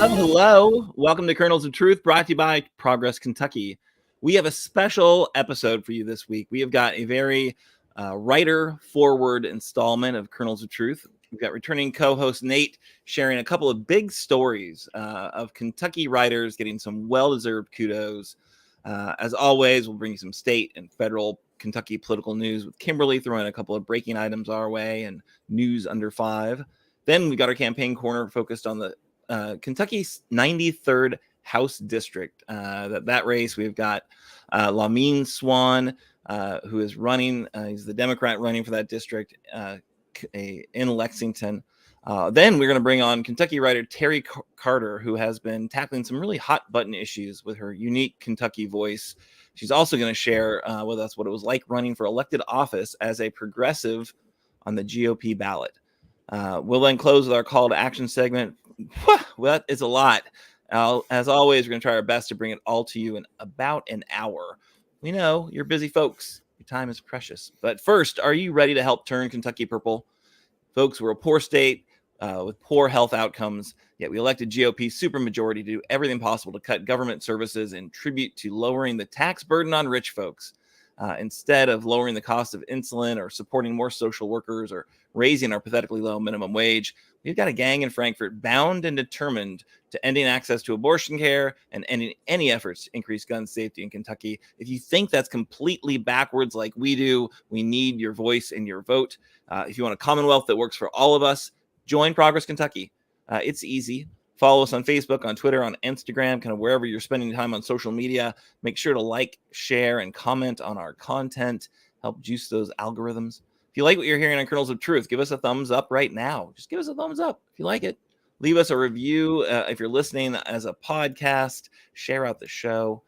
Hello. Welcome to Kernels of Truth, brought to you by Progress Kentucky. We have a special episode for you this week. We have got a very writer-forward installment of Kernels of Truth. We've got returning co-host Nate sharing a couple of big stories of Kentucky writers getting some well-deserved kudos. As always, we'll bring you some state and federal Kentucky political news with Kimberly throwing a couple of breaking items our way and news under 5. Then we've got our campaign corner focused on the Kentucky's 93rd House District. That race, we've got Lamin Swann, who is running. He's the Democrat running for that district in Lexington. Then we're going to bring on Kentucky writer Teri Carter, who has been tackling some really hot button issues with her unique Kentucky voice. She's also going to share with us what it was like running for elected office as a progressive on the GOP ballot. We'll then close with our call to action segment. Well, that is a lot. As always, we're going to try our best to bring it all to you in about an hour. We know you're busy folks. Your time is precious. But first, are you ready to help turn Kentucky purple? Folks, we're a poor state with poor health outcomes, yet we elected GOP supermajority to do everything possible to cut government services and tribute to lowering the tax burden on rich folks. Instead of lowering the cost of insulin or supporting more social workers or raising our pathetically low minimum wage, we've got a gang in Frankfort bound and determined to ending access to abortion care and ending any efforts to increase gun safety in Kentucky. If you think that's completely backwards like we do, we need your voice and your vote. If you want a Commonwealth that works for all of us, join Progress Kentucky. It's easy. Follow us on Facebook, on Twitter, on Instagram, kind of wherever you're spending time on social media. Make sure to like, share, and comment on our content. Help juice those algorithms. If you like what you're hearing on Kernels of Truth, give us a thumbs up right now. Just give us a thumbs up if you like it. Leave us a review if you're listening as a podcast. Share out the show.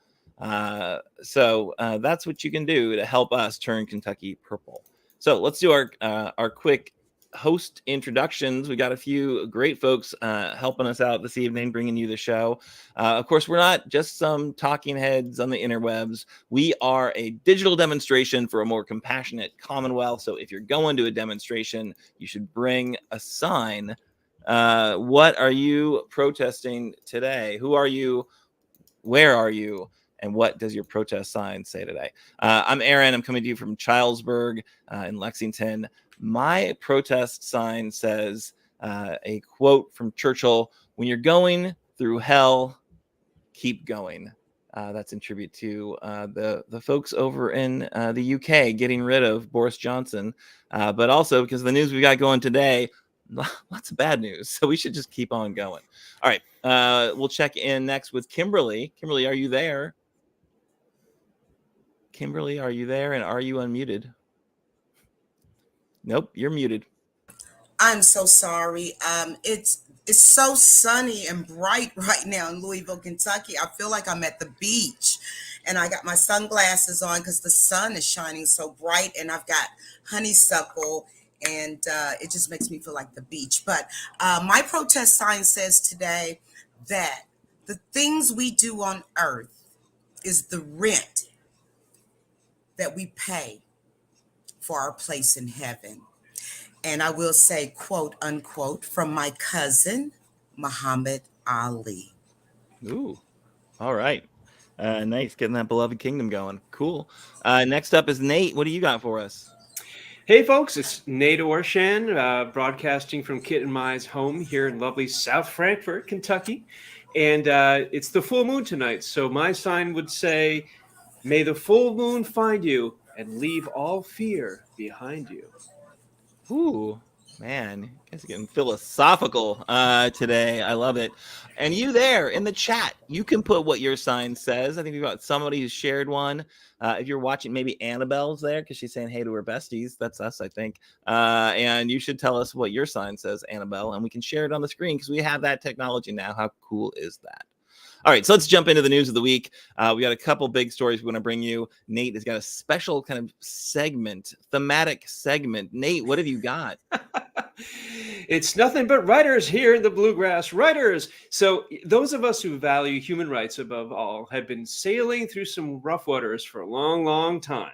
So that's what you can do to help us turn Kentucky purple. So let's do our quick host introductions. We got a few great folks helping us out this evening, bringing you the show. Of course, we're not just some talking heads on the interwebs. We are a digital demonstration for a more compassionate Commonwealth. So if you're going to a demonstration, you should bring a sign. What are you protesting today? Who are you? Where are you? And what does your protest sign say today? I'm Aaron. I'm coming to you from Childsburg in Lexington. My protest sign says a quote from Churchill: "When you're going through hell, keep going." That's in tribute to the folks over in the UK getting rid of Boris Johnson, but also because the news we got going today, lots of bad news. So we should just keep on going. All right. We'll check in next with Kimberly. Kimberly, are you there? Kimberly, are you there? And are you unmuted? Nope, you're muted. I'm so sorry. It's so sunny and bright right now in Louisville, Kentucky. I feel like I'm at the beach, and I got my sunglasses on because the sun is shining so bright, and I've got honeysuckle, and it just makes me feel like the beach. But my protest sign says today that the things we do on earth is the rent that we pay for our place in heaven. And I will say, quote, unquote, from my cousin, Muhammad Ali. Ooh, all right. Nice, getting that beloved kingdom going. Cool. Next up is Nate. What do you got for us? Hey, folks, it's Nate Orshan, broadcasting from Kit and Mai's home here in lovely South Frankfort, Kentucky. And it's the full moon tonight. So my sign would say, "May the full moon find you and leave all fear behind you." Ooh, man, you guys are getting philosophical today. I love it. And you there in the chat, you can put what your sign says. I think we've got somebody who shared one. If you're watching, maybe Annabelle's there because she's saying hey to her besties. That's us, I think. And you should tell us what your sign says, Annabelle, and we can share it on the screen because we have that technology now. How cool is that? All right, so let's jump into the news of the week. We got a couple big stories we want to bring you. Nate has got a special kind of segment, thematic segment. Nate, what have you got? It's nothing but writers here in the Bluegrass. Writers. So those of us who value human rights above all have been sailing through some rough waters for a long, long time.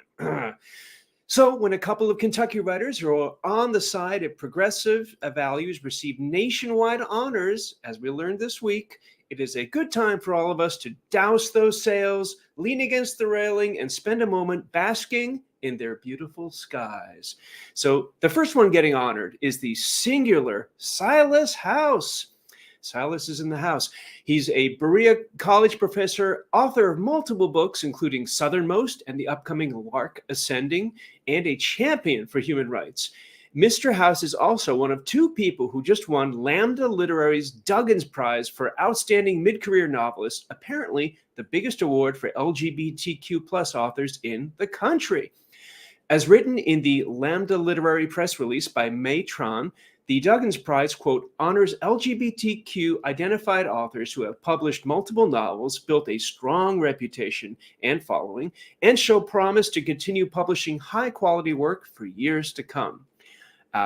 So when a couple of Kentucky writers who are on the side of progressive values receive nationwide honors, as we learned this week, it is a good time for all of us to douse those sails, lean against the railing, and spend a moment basking in their beautiful skies. So the first one getting honored is the singular Silas House. Silas is in the house. He's a Berea College professor, author of multiple books, including Southernmost and the upcoming Lark Ascending, and a champion for human rights. Mr. House is also one of two people who just won Lambda Literary's Duggins Prize for Outstanding Mid-Career Novelist, apparently the biggest award for LGBTQ plus authors in the country. As written in the Lambda Literary press release by May Tran, the Duggins Prize, quote, honors LGBTQ identified authors who have published multiple novels, built a strong reputation and following, and show promise to continue publishing high-quality work for years to come.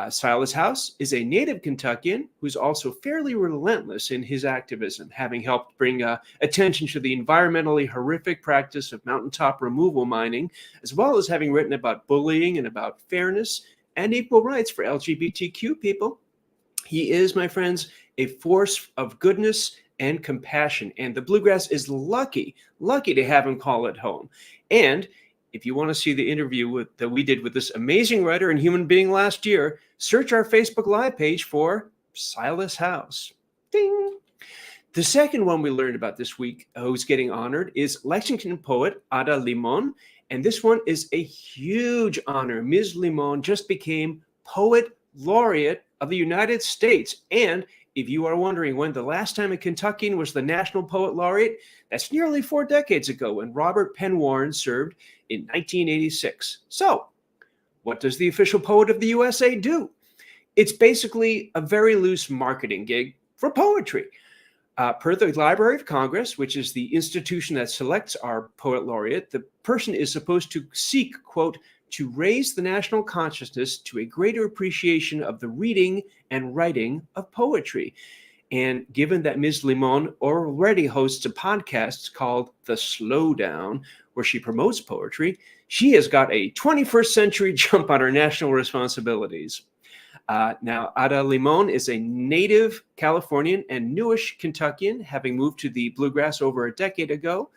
Silas House is a native Kentuckian who's also fairly relentless in his activism, having helped bring attention to the environmentally horrific practice of mountaintop removal mining, as well as having written about bullying and about fairness and equal rights for LGBTQ people. He is, my friends, a force of goodness and compassion, and the Bluegrass is lucky to have him call it home. And if you want to see the interview that we did with this amazing writer and human being last year, search our Facebook Live page for Silas House. Ding! The second one we learned about this week who's getting honored is Lexington poet Ada Limon, and this one is a huge honor. Ms. Limon just became Poet Laureate of the United States. And if you are wondering when the last time a Kentuckian was the National Poet Laureate, that's nearly 4 decades ago when Robert Penn Warren served in 1986. So, what does the official poet of the USA do? It's basically a very loose marketing gig for poetry. Per the Library of Congress, which is the institution that selects our poet laureate, the person is supposed to seek, quote, to raise the national consciousness to a greater appreciation of the reading and writing of poetry. And given that Ms. Limon already hosts a podcast called The Slowdown, where she promotes poetry, she has got a 21st century jump on her national responsibilities. Now, Ada Limon is a native Californian and newish Kentuckian, having moved to the Bluegrass over a decade ago.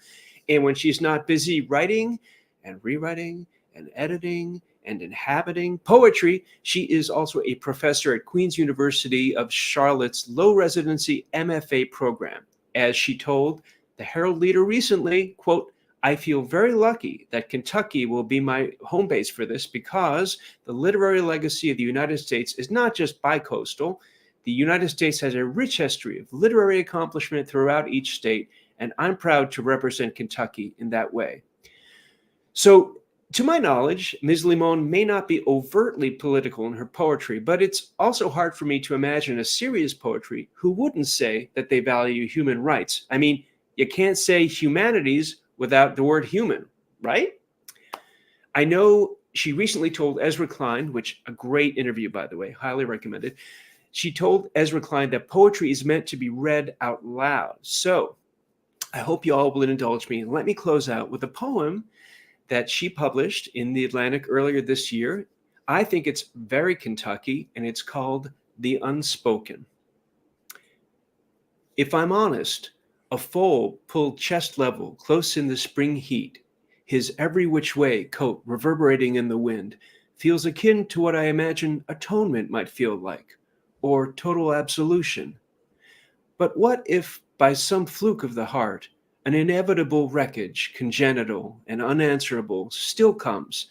And when she's not busy writing and rewriting and editing and inhabiting poetry, she is also a professor at Queen's University of Charlotte's low residency MFA program. As she told the Herald Leader recently, quote, I feel very lucky that Kentucky will be my home base for this because the literary legacy of the United States is not just bicoastal. The United States has a rich history of literary accomplishment throughout each state, and I'm proud to represent Kentucky in that way. So, to my knowledge, Ms. Limon may not be overtly political in her poetry, but it's also hard for me to imagine a serious poetry who wouldn't say that they value human rights. I mean, you can't say humanities without the word human, right? I know she recently told Ezra Klein, which a great interview, by the way, highly recommended. She told Ezra Klein that poetry is meant to be read out loud. So I hope you all will indulge me and let me close out with a poem that she published in The Atlantic earlier this year. I think it's very Kentucky, and it's called The Unspoken. If I'm honest, a foal pulled chest level close in the spring heat, his every which way coat reverberating in the wind, feels akin to what I imagine atonement might feel like, or total absolution. But what if, by some fluke of the heart, an inevitable wreckage, congenital and unanswerable, still comes,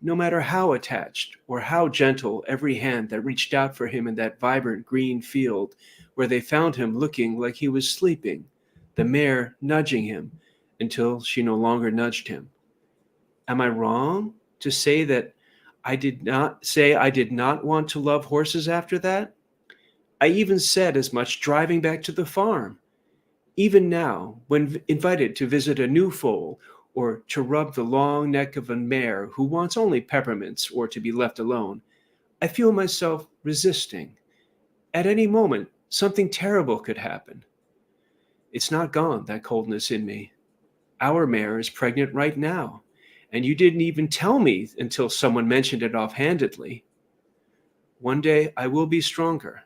no matter how attached or how gentle every hand that reached out for him in that vibrant green field where they found him looking like he was sleeping, the mare nudging him until she no longer nudged him. Am I wrong to say that I did not want to love horses after that? I even said as much driving back to the farm. Even now, when invited to visit a new foal or to rub the long neck of a mare who wants only peppermints or to be left alone, I feel myself resisting. At any moment, something terrible could happen. It's not gone, that coldness in me. Our mare is pregnant right now, and you didn't even tell me until someone mentioned it offhandedly. One day I will be stronger.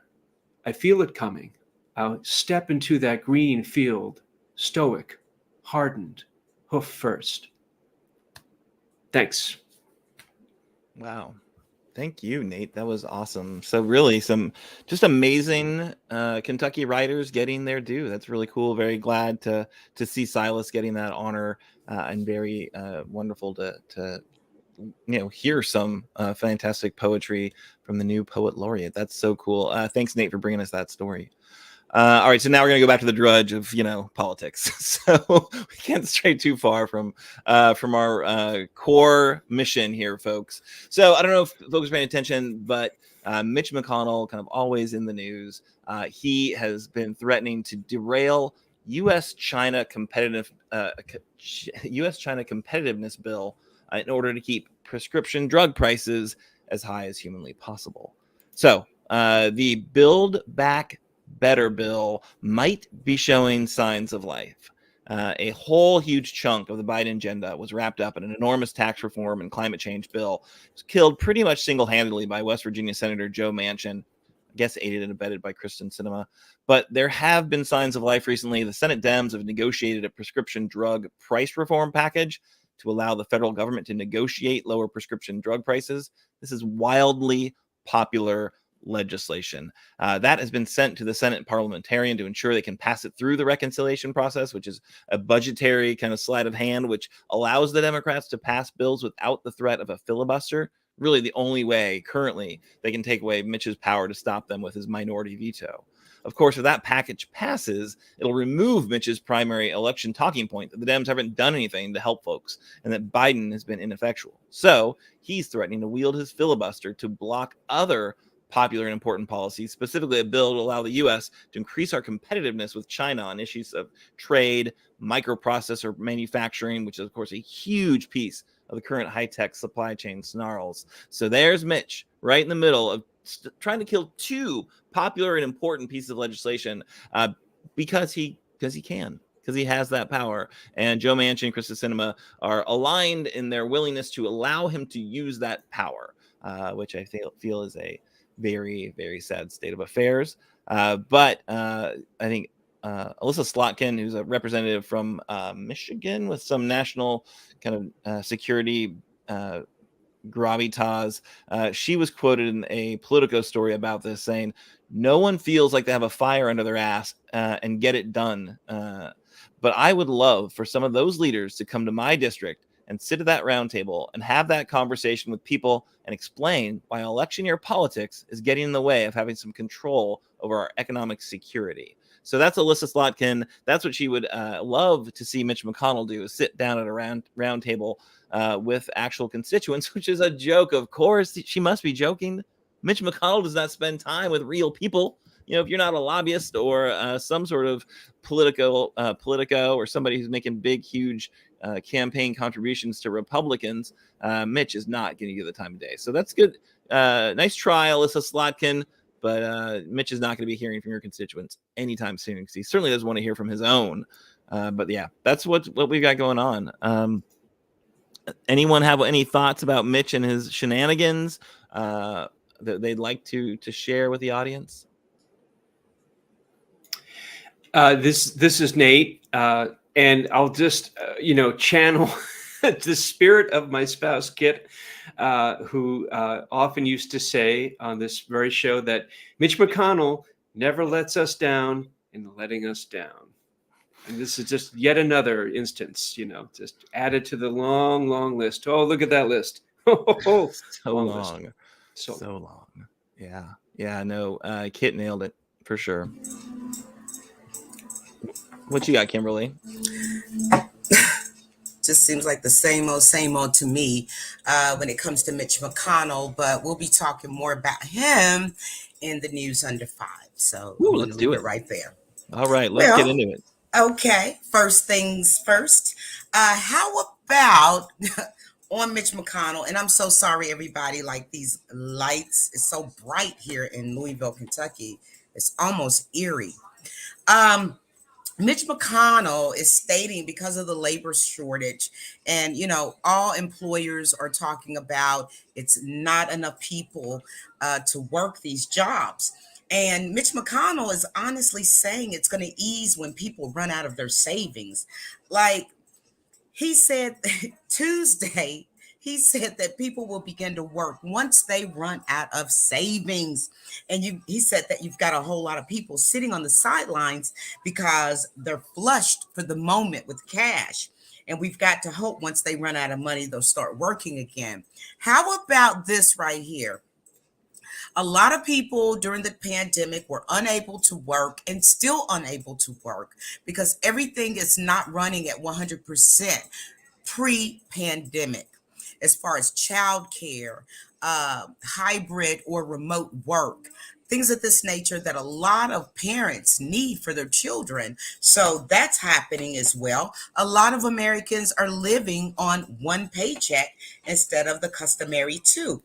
I feel it coming. I'll step into that green field, stoic, hardened, hoof first. Thanks. Wow. Thank you, Nate. That was awesome. So really some just amazing Kentucky writers getting their due. That's really cool. Very glad to see Silas getting that honor, and very wonderful to hear some fantastic poetry from the new poet laureate. That's so cool. Thanks, Nate, for bringing us that story. All right, so now we're gonna go back to the drudge of politics. So we can't stray too far from our core mission here, folks. So I don't know if folks are paying attention, but Mitch McConnell, kind of always in the news, he has been threatening to derail U.S.-China competitiveness bill in order to keep prescription drug prices as high as humanly possible. So the Build Back Better bill might be showing signs of life. A whole huge chunk of the Biden agenda was wrapped up in an enormous tax reform and climate change bill. It was killed pretty much single-handedly by West Virginia Senator Joe Manchin, I guess aided and abetted by Kristen Sinema. But there have been signs of life recently. The Senate Dems have negotiated a prescription drug price reform package to allow the federal government to negotiate lower prescription drug prices. This is wildly popular legislation that has been sent to the Senate parliamentarian to ensure they can pass it through the reconciliation process, which is a budgetary kind of sleight of hand, which allows the Democrats to pass bills without the threat of a filibuster. Really the only way currently they can take away Mitch's power to stop them with his minority veto. Of course, if that package passes, it'll remove Mitch's primary election talking point that the Dems haven't done anything to help folks and that Biden has been ineffectual. So he's threatening to wield his filibuster to block other popular and important policies, specifically a bill to allow the U.S. to increase our competitiveness with China on issues of trade, microprocessor manufacturing, which is, of course, a huge piece of the current high-tech supply chain snarls. So there's Mitch right in the middle of trying to kill two popular and important pieces of legislation because he can. Because he has that power. And Joe Manchin and Kristen Sinema are aligned in their willingness to allow him to use that power, which I feel is a very, very sad state of affairs. But I think Alyssa Slotkin, who's a representative from Michigan with some national kind of security gravitas, she was quoted in a Politico story about this saying, no one feels like they have a fire under their ass and get it done. But I would love for some of those leaders to come to my district and sit at that round table and have that conversation with people and explain why election year politics is getting in the way of having some control over our economic security. So that's Alyssa Slotkin. That's what she would love to see Mitch McConnell do, is sit down at a round table with actual constituents, which is a joke. Of course, she must be joking. Mitch McConnell does not spend time with real people. If you're not a lobbyist or some sort of politico or somebody who's making big, huge campaign contributions to Republicans, Mitch is not going to give the time of day. So that's good. Nice try, Alyssa Slotkin. But Mitch is not going to be hearing from your constituents anytime soon, because he certainly doesn't want to hear from his own. But yeah, that's what we've got going on. Anyone have any thoughts about Mitch and his shenanigans that they'd like to share with the audience? This is Nate, and I'll just channel the spirit of my spouse Kit, who often used to say on this very show that Mitch McConnell never lets us down in letting us down. And this is just yet another instance, just added to the long, long list. Oh, look at that list. So long. So long. Yeah. No, Kit nailed it for sure. What you got, Kimberly? Just seems like the same old to me when it comes to Mitch McConnell, but we'll be talking more about him in the News Under 5. So let's do it right there. All right, let's get into it. Okay, first things first. How about on Mitch McConnell? And I'm so sorry, everybody. Like, these lights is so bright here in Louisville, Kentucky. It's almost eerie. Mitch McConnell is stating because of the labor shortage, and all employers are talking about it's not enough people to work these jobs. And Mitch McConnell is honestly saying it's going to ease when people run out of their savings. Like, he said Tuesday, he said that people will begin to work once they run out of savings. And he said that you've got a whole lot of people sitting on the sidelines because they're flushed for the moment with cash. And we've got to hope once they run out of money, they'll start working again. How about this right here? A lot of people during the pandemic were unable to work and still unable to work because everything is not running at 100% pre-pandemic as far as childcare, hybrid or remote work, things of this nature that a lot of parents need for their children. So that's happening as well. A lot of Americans are living on one paycheck instead of the customary two.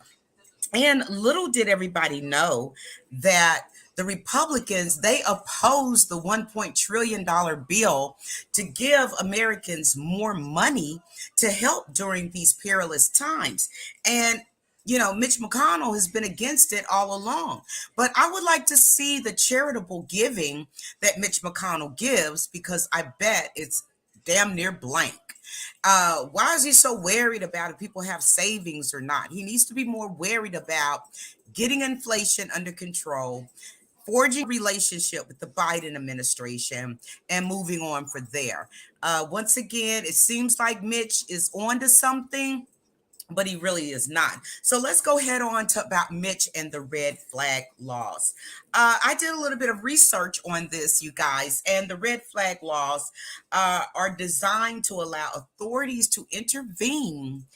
And little did everybody know that the Republicans, they opposed the $1 trillion bill to give Americans more money to help during these perilous times. And Mitch McConnell has been against it all along. But I would like to see the charitable giving that Mitch McConnell gives, because I bet it's damn near blank. Why is he so worried about if people have savings or not? He needs to be more worried about getting inflation under control, forging a relationship with the Biden administration, and moving on from there. Once again, it seems like Mitch is on to something, but he really is not. So let's go head on to about Mitch and the red flag laws. I did a little bit of research on this, you guys, and the red flag laws are designed to allow authorities to intervene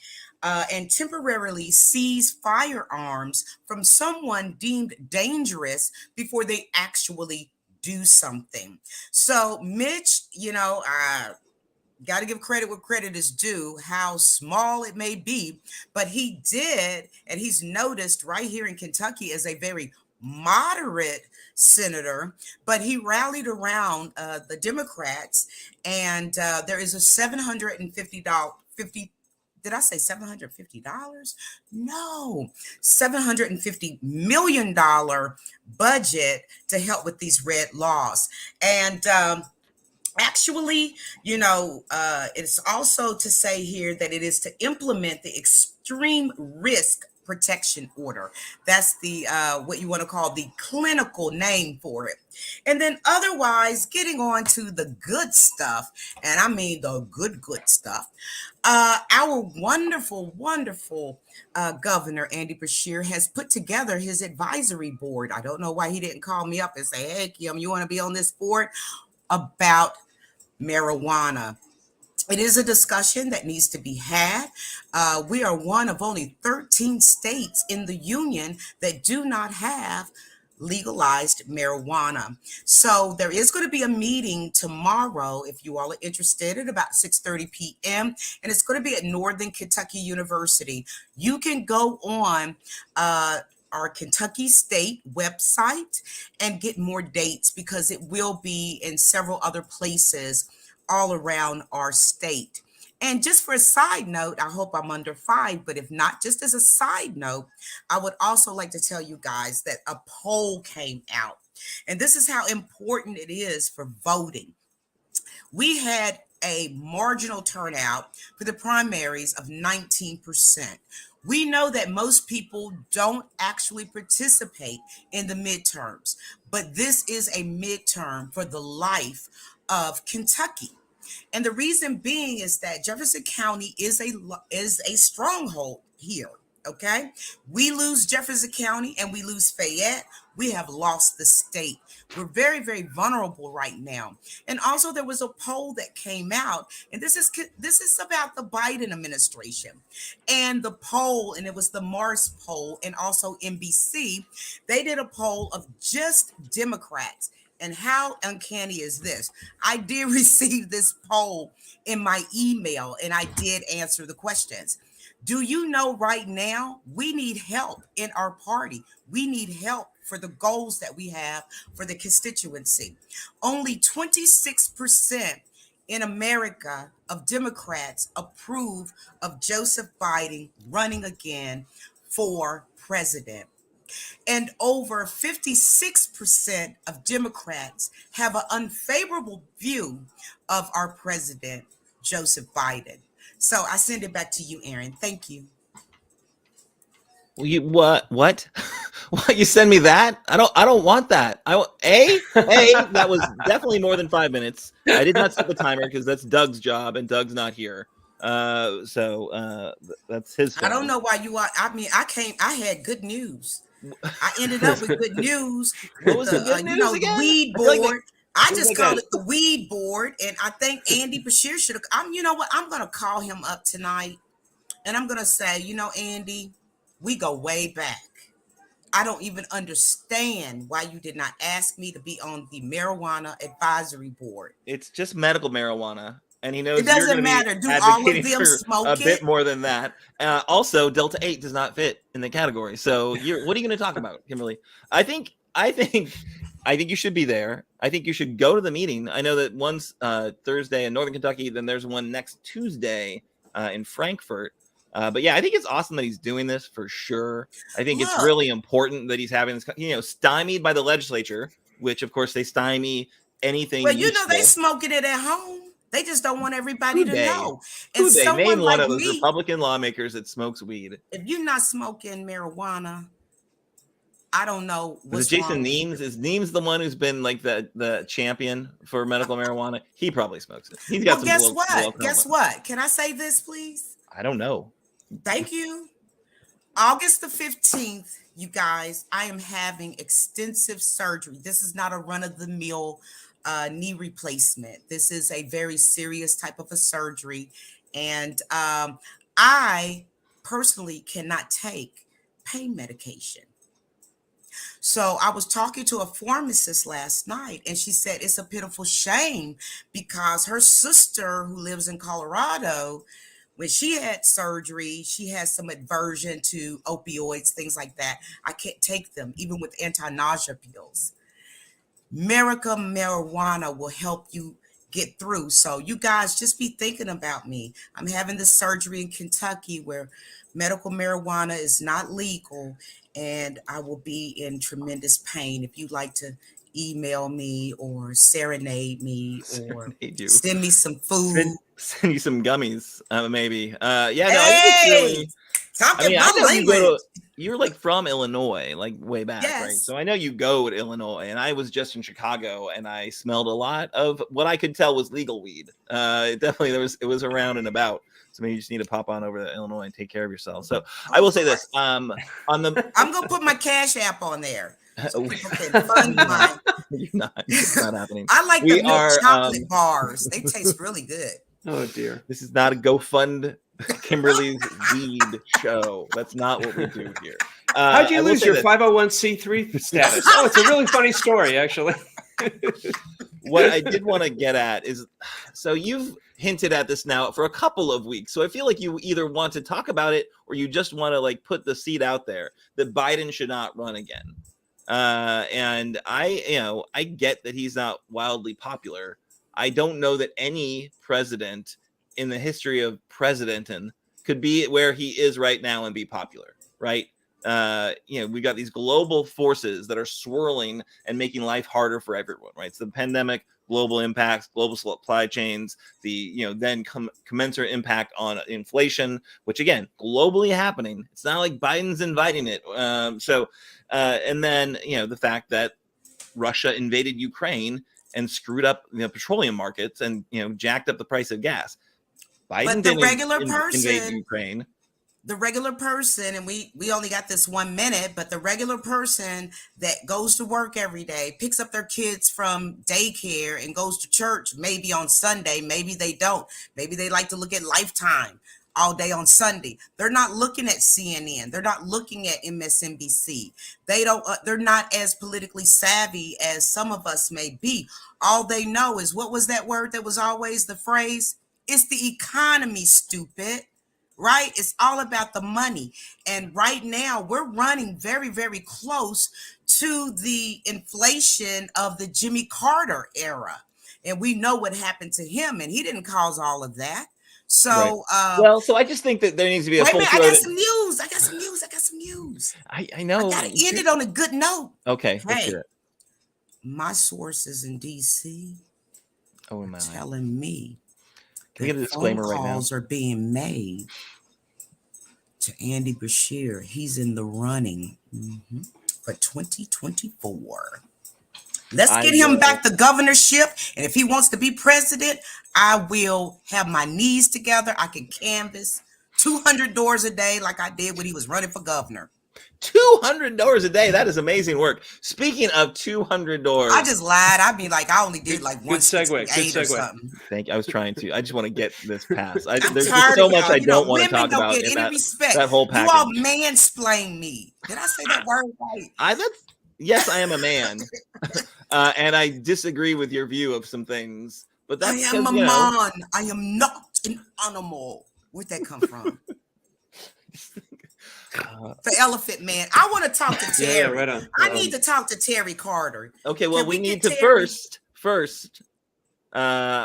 and temporarily seize firearms from someone deemed dangerous before they actually do something. So Mitch, got to give credit where credit is due, how small it may be, but he did, and he's noticed right here in Kentucky as a very moderate senator, but he rallied around the Democrats, and there is a $750 did I say $750? No, $750 million budget to help with these red laws. And actually, it's also to say here that it is to implement the extreme risk protection order. That's the what you want to call the clinical name for it. And then otherwise, getting on to the good stuff, and I mean the good stuff. Our wonderful governor, Andy Beshear, has put together his advisory board. I don't know why he didn't call me up and say, hey, Kim, you want to be on this board about marijuana. It is a discussion that needs to be had. We are one of only 13 states in the union that do not have legalized marijuana. So there is going to be a meeting tomorrow, if you all are interested, at about 6:30 p.m. And it's going to be at Northern Kentucky University. You can go on our Kentucky State website and get more dates, because it will be in several other places all around our state. And just for a side note, I hope I'm under 5, but if not, just as a side note, I would also like to tell you guys that a poll came out. And this is how important it is for voting. We had a marginal turnout for the primaries of 19%. We know that most people don't actually participate in the midterms, but this is a midterm for the life of Kentucky. And the reason being is that Jefferson County is a stronghold here. Okay, we lose Jefferson County and we lose Fayette, we have lost the state. We're very, very vulnerable right now. And also, there was a poll that came out, and this is about the Biden administration. And the poll, and it was the Mars poll, and also NBC. They did a poll of just Democrats. And how uncanny is this? I did receive this poll in my email, and I did answer the questions. Do you know right now we need help in our party? We need help for the goals that we have for the constituency. Only 26% in America of Democrats approve of Joseph Biden running again for president. And over 56% of Democrats have an unfavorable view of our president, Joseph Biden. So I send it back to you, Aaron. Thank you. You what? What? You send me that? I don't want that. That was definitely more than 5 minutes. I did not set the timer because that's Doug's job, and Doug's not here. So that's his phone. I don't know why you are. I mean, I had good news. I ended up with good news. What was the good news again? The weed board. I just called it the weed board, and I think Andy Bashir should have. You know what? I'm going to call him up tonight, and I'm going to say, Andy, we go way back. I don't even understand why you did not ask me to be on the marijuana advisory board. It's just medical marijuana. And he knows it doesn't matter. Do all of them smoke a bit more than that? Also, Delta 8 does not fit in the category. So, what are you going to talk about, Kimberly? I think you should be there. I think you should go to the meeting. I know that one's Thursday in Northern Kentucky. Then there's one next Tuesday in Frankfurt. But yeah, I think it's awesome that he's doing this for sure. I think it's really important that he's having this, stymied by the legislature, which of course they stymie anything. Well, they smoking it at home. They just don't want everybody to know. And name one of those Republican lawmakers that smokes weed. If you're not smoking marijuana, I don't know. Is Jason Nemes? Is Nemes the one who's been like the champion for medical marijuana? He probably smokes it. He's got some. Guess what? Can I say this, please? I don't know. Thank you. August the 15th, you guys, I am having extensive surgery. This is not a run-of-the-mill knee replacement. This is a very serious type of a surgery. And I personally cannot take pain medication. So I was talking to a pharmacist last night, and she said it's a pitiful shame because her sister, who lives in Colorado, when she had surgery, she has some aversion to opioids, things like that. I can't take them, even with anti-nausea pills. America marijuana will help you get through. So you guys just be thinking about me. I'm having this surgery in Kentucky where medical marijuana is not legal, and I will be in tremendous pain. If you'd like to email me or serenade me or send me some food. Send you some gummies, maybe. I think it's really. I know you're like from Illinois, like way back, right? So I know you go to Illinois, and I was just in Chicago, and I smelled a lot of what I could tell was legal weed. Definitely, it was around and about. So maybe you just need to pop on over to Illinois and take care of yourself. So I will say this: I'm gonna put my Cash App on there. So people can fund mine. It's not happening. I like the milk chocolate bars. They taste really good. Oh dear. This is not a GoFund Kimberly's weed show. That's not what we do here. How'd you lose your 501c3 status? Oh, it's a really funny story, actually. What I did want to get at is, so you've hinted at this now for a couple of weeks. So I feel like you either want to talk about it or you just want to like put the seed out there that Biden should not run again. And I get that he's not wildly popular. I don't know that any president in the history of presidenting could be where he is right now and be popular, right? We've got these global forces that are swirling and making life harder for everyone, right? It's the pandemic, global impacts, global supply chains, then commensurate impact on inflation, which again, globally happening. It's not like Biden's inviting it. And then, the fact that Russia invaded Ukraine and screwed up petroleum markets and, jacked up the price of gas. Biden didn't invade Ukraine. The regular person, and we only got this 1 minute, but the regular person that goes to work every day, picks up their kids from daycare and goes to church, maybe on Sunday, maybe they don't. Maybe they like to look at Lifetime all day on Sunday. They're not looking at CNN. They're not looking at MSNBC. They're not as politically savvy as some of us may be. All they know is, what was that word that was always the phrase? It's the economy, stupid. right? It's all about the money. And right now we're running very, very close to the inflation of the Jimmy Carter era. And we know what happened to him, and he didn't cause all of that. So, well, so I just think that there needs to be a wait a full minute, I got some news. I got some news. I know. I gotta end it on a good note. Okay, let's hear it. My sources in DC are telling me can we get a disclaimer right now? Calls are being made to Andy Bashir. He's in the running for 2024. Let's get him back the governorship. And if he wants to be president, I will have my knees together. I can canvass 200 doors a day like I did when he was running for governor. 200 doors a day. That is amazing work. Speaking of 200 doors. I just lied. I mean, like, I only did like good segue. Or something. Thank you. I was trying to. I just want to get this passed. There's so much I don't want to talk about. Women don't get any respect. That whole package. You all mansplain me. Did I say that word right? Yes, I am a man. And I disagree with your view of some things. But that's I am a man. I am not an animal. Where'd that come from? The Elephant Man. I want to talk to Teri. Yeah, right on. I need to talk to Teri Carter. Okay, well, we need to first, we're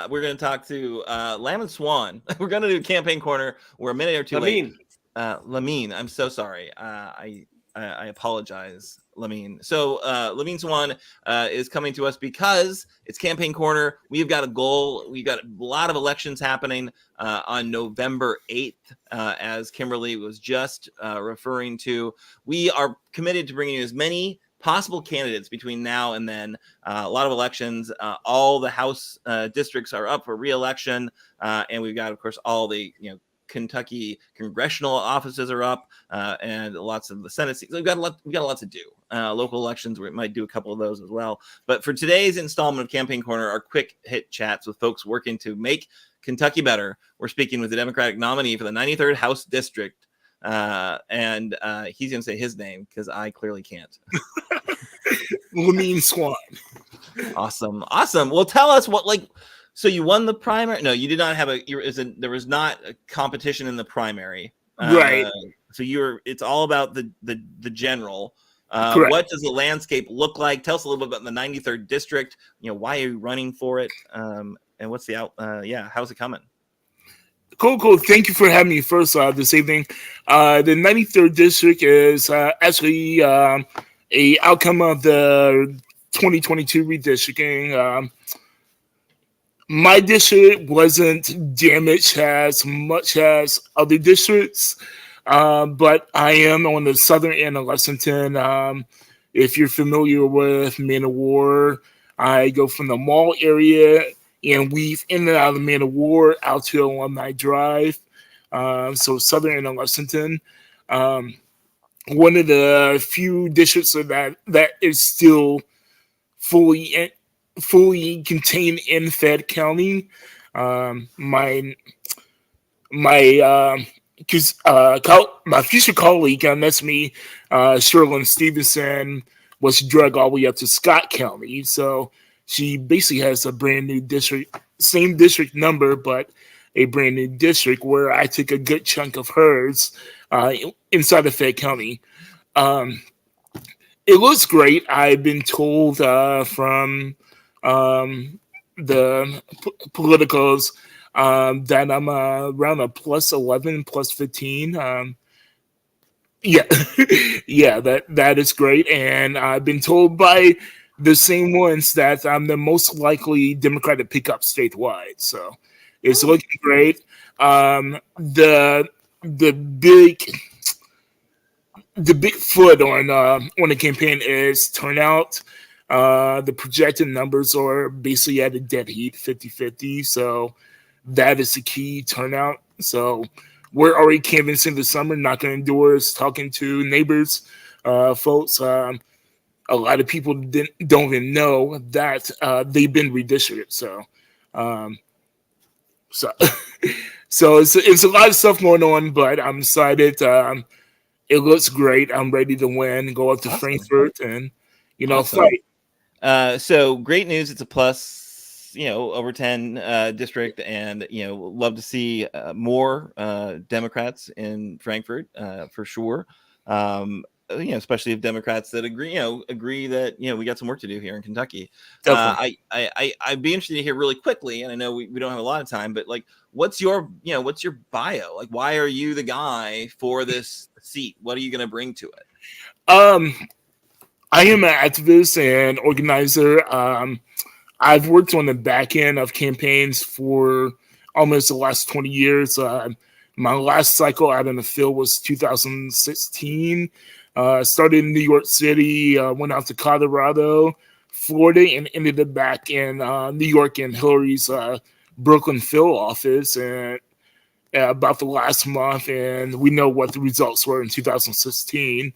going to talk to Lamin Swann. We're going to do Campaign Corner. We're a minute or two late. Lamin, I'm so sorry. I apologize, Lamin. So Lamin Swann is coming to us because it's Campaign Corner. We've got a goal. We've got a lot of elections happening on November 8th, as Kimberly was just referring to. We are committed to bringing you as many possible candidates between now and then. A lot of elections. All the House districts are up for re-election, and we've got, of course, all the Kentucky congressional offices are up, and lots of the Senate seats. We've got a lot to do. Local elections, we might do a couple of those as well. But for today's installment of Campaign Corner, our quick hit chats with folks working to make Kentucky better. We're speaking with the Democratic nominee for the 93rd House District, and he's going to say his name because I clearly can't. Lamin Swann. Awesome. Well, tell us so you won the primary? No, you did not have there was not a competition in the primary. Right. So it's all about the general. Correct. What does the landscape look like? Tell us a little bit about the 93rd district. Why are you running for it? And what's the how's it coming? Cool. Thank you for having me first this evening. The 93rd district is actually a outcome of the 2022 redistricting. My district wasn't damaged as much as other districts, but I am on the southern end of Lexington. If you're familiar with Man of War, I go from the mall area and weave in and out of the Man of War out to Alumni Drive. So southern end of Lexington. One of the few districts that is still fully contained in Fayette County. My future colleague next to me, Sherlyn Stevenson, was dragged all the way up to Scott County. So she basically has a brand new district, same district number, but a brand new district where I took a good chunk of hers inside of Fayette County. It looks great. I've been told from the politicals that I'm around a plus 11, plus 15. That is great. And I've been told by the same ones that I'm the most likely Democrat to pick up statewide. So it's looking great. The big foot on the campaign is turnout. The projected numbers are basically at a dead heat, 50-50. So that is the key, turnout. So we're already canvassing the summer, knocking on doors, talking to neighbors, folks. A lot of people don't even know that they've been redistricted. So it's a lot of stuff going on, but I'm excited. It looks great. I'm ready to win, go up to Frankfurt and, fight. So great news. It's a plus over 10 district, and love to see more Democrats in Frankfurt for sure. Especially if Democrats that agree that we got some work to do here in Kentucky. Definitely. I'd be interested to hear really quickly, and I know we don't have a lot of time, but like, what's your bio? Like, why are you the guy for this seat? What are you going to bring to it? I am an activist and organizer. I've worked on the back end of campaigns for almost the last 20 years. My last cycle out in the field was 2016. Started in New York City, went out to Colorado, Florida, and ended up back in New York in Hillary's Brooklyn field office. And about the last month, and we know what the results were in 2016.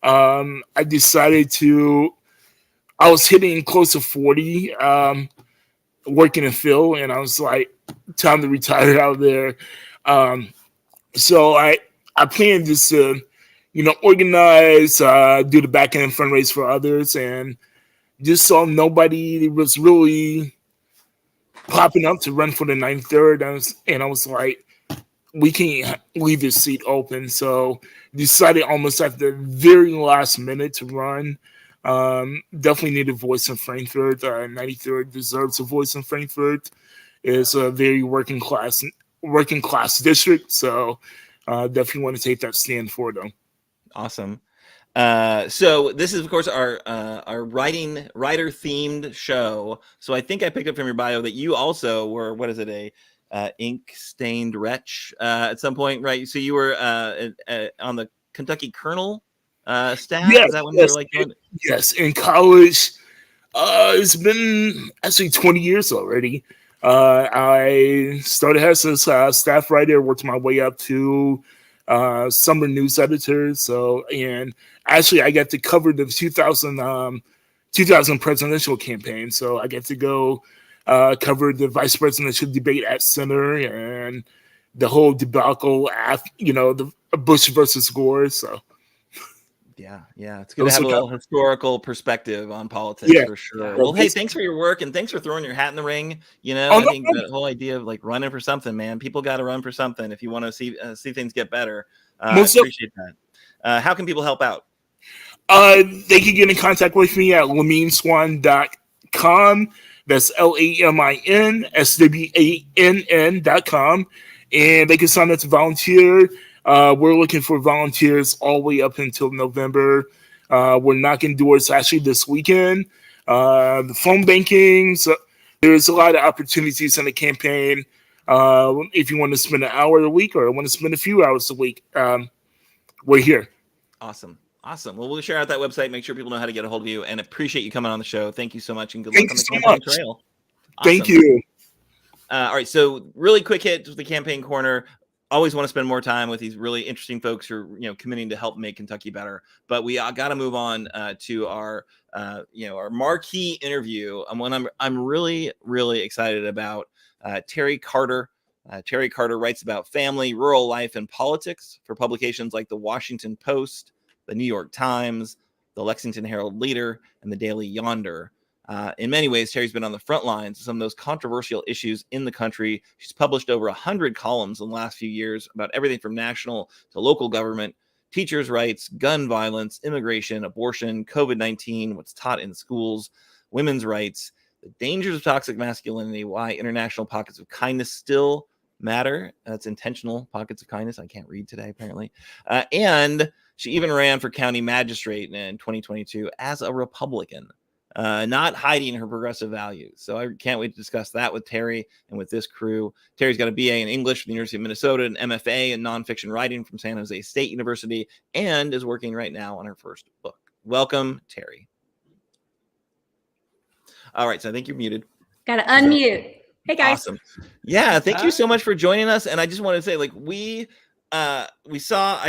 I decided I was hitting close to 40, working in field, and I was like, time to retire out of there. So I planned just to, organize, do the back end fundraise for others, and just saw nobody was really popping up to run for the 93rd. I was like, we can't leave this seat open. So decided almost at the very last minute to run. Definitely need a voice in Frankfurt. 93rd deserves a voice in Frankfurt. It's a very working class district. So definitely want to take that stand for them. Awesome. So this is, of course, our writer themed show. So I think I picked up from your bio that you also were, what is it, a ink stained wretch at some point, right? So you were on the Kentucky Colonel staff. Yes, is that when you were like doing? Yes, in college. It's been actually 20 years already. I started as a staff writer, worked my way up to summer news editor. So, and actually I got to cover the 2000 presidential campaign. So I get to go cover the vice presidential debate at Center and the whole debacle after, the Bush versus Gore. So yeah, it's good to have a little historical perspective on politics, for sure. Well, hey, thanks for your work, and thanks for throwing your hat in the ring. I think that whole idea of like running for something, man, people got to run for something if you want to see things get better. I appreciate that. How can people help out? They can get in contact with me at laminswann.com. That's LAMINSWANN.com. And they can sign up to volunteer. We're looking for volunteers all the way up until November. We're knocking doors actually this weekend. The phone banking. So there's a lot of opportunities in the campaign. If you want to spend an hour a week or want to spend a few hours a week, we're here. Awesome. Well, we'll share out that website, make sure people know how to get a hold of you, and appreciate you coming on the show. Thank you so much, and good luck on the campaign trail. Awesome. Thank you. All right, so really quick hit with the campaign corner. Always want to spend more time with these really interesting folks who are, committing to help make Kentucky better. But we got to move on to our, our marquee interview. One I'm really, really excited about. Teri Carter. Teri Carter writes about family, rural life, and politics for publications like the Washington Post, the New York Times, the Lexington Herald Leader, and the Daily Yonder. In many ways, Teri's been on the front lines of some of those controversial issues in the country. She's published over 100 columns in the last few years about everything from national to local government, teachers' rights, gun violence, immigration, abortion, COVID-19, what's taught in schools, women's rights, the dangers of toxic masculinity, why international pockets of kindness still matter. That's intentional pockets of kindness. I can't read today, apparently. And she even ran for county magistrate in 2022 as a Republican. Not hiding her progressive values. So I can't wait to discuss that with Teri and with this crew. Teri's got a BA in English from the University of Minnesota, an MFA in nonfiction writing from San Jose State University, and is working right now on her first book. Welcome, Teri. All right, so I think you're muted. Got to unmute. Hey, guys. Awesome. Yeah, thank you so much for joining us. And I just want to say, I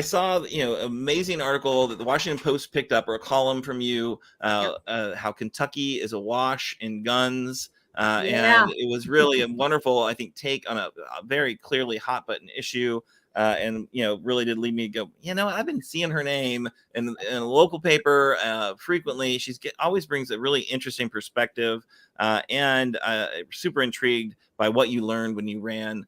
saw, amazing article that the Washington Post picked up, or a column from you, how Kentucky is awash in guns. And it was really a wonderful, I think, take on a very clearly hot button issue. and really did lead me to go, I've been seeing her name in a local paper frequently. Always brings a really interesting perspective, and super intrigued by what you learned when you ran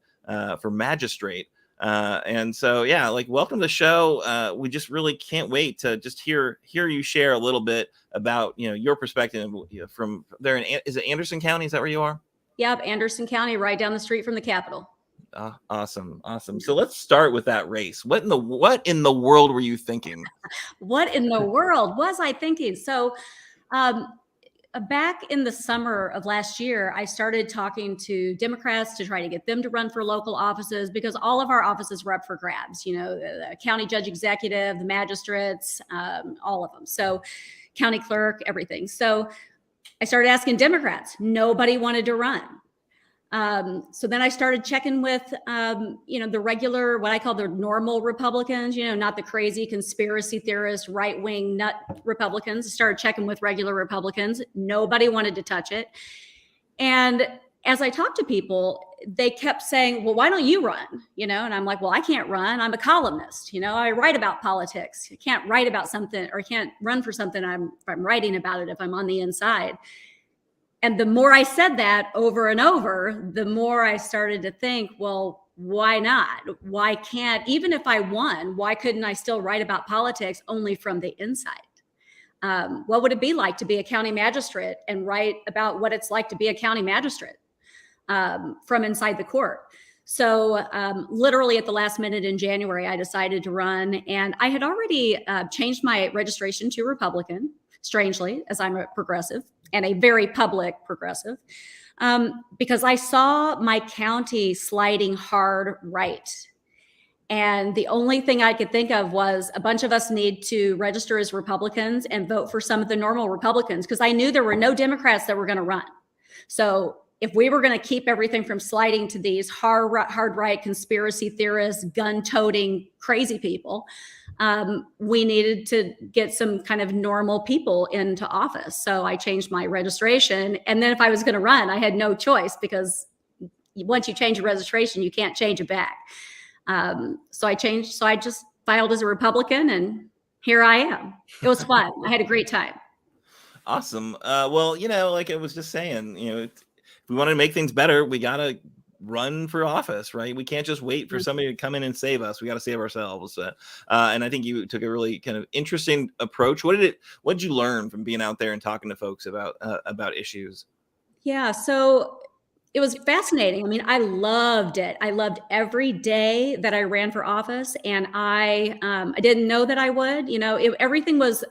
for magistrate. And so, welcome to the show. We just really can't wait to just hear you share a little bit about, your perspective from there. Is it Anderson County? Is that where you are? Yep. Anderson County, right down the street from the Capitol. Awesome. So let's start with that race. What in the world were you thinking? What in the world was I thinking? So, back in the summer of last year, I started talking to Democrats to try to get them to run for local offices, because all of our offices were up for grabs, the county judge executive, the magistrates, all of them. So county clerk, everything. So I started asking Democrats. Nobody wanted to run. So then I started checking with, the regular, what I call the normal Republicans, not the crazy conspiracy theorist, right-wing nut Republicans. I started checking with regular Republicans. Nobody wanted to touch it. And as I talked to people, they kept saying, well, why don't you run? And I'm like, well, I can't run. I'm a columnist. I write about politics. I can't write about something, or I can't run for something if I'm writing about it, if I'm on the inside. And the more I said that over and over, the more I started to think, well, why not? Why can't, even if I won, why couldn't I still write about politics only from the inside? What would it be like to be a county magistrate and write about what it's like to be a county magistrate from inside the court? So literally at the last minute in January, I decided to run, and I had already changed my registration to Republican, strangely, as I'm a progressive, and a very public progressive, because I saw my county sliding hard right. And the only thing I could think of was a bunch of us need to register as Republicans and vote for some of the normal Republicans, because I knew there were no Democrats that were going to run. So if we were going to keep everything from sliding to these hard right conspiracy theorists, gun-toting crazy people, we needed to get some kind of normal people into office. So I changed my registration. And then if I was going to run, I had no choice, because once you change your registration, you can't change it back. So I changed. So I just filed as a Republican, and here I am. It was fun. I had a great time. Awesome. Well, like I was just saying, if we want to make things better, we got to run for office, right? We can't just wait for somebody to come in and save us. We got to save ourselves. And I think you took a really kind of interesting approach. What did you learn from being out there and talking to folks about issues? Yeah. So it was fascinating. I mean, I loved it. I loved every day that I ran for office, and I didn't know that I would, everything was,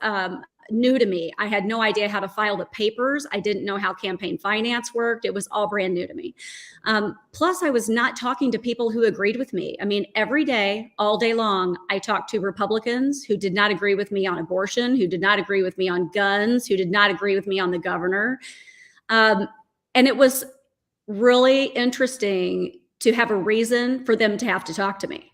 new to me. I had no idea how to file the papers. I didn't know how campaign finance worked. It was all brand new to me. Plus, I was not talking to people who agreed with me. I mean, every day, all day long, I talked to Republicans who did not agree with me on abortion, who did not agree with me on guns, who did not agree with me on the governor. And it was really interesting to have a reason for them to have to talk to me.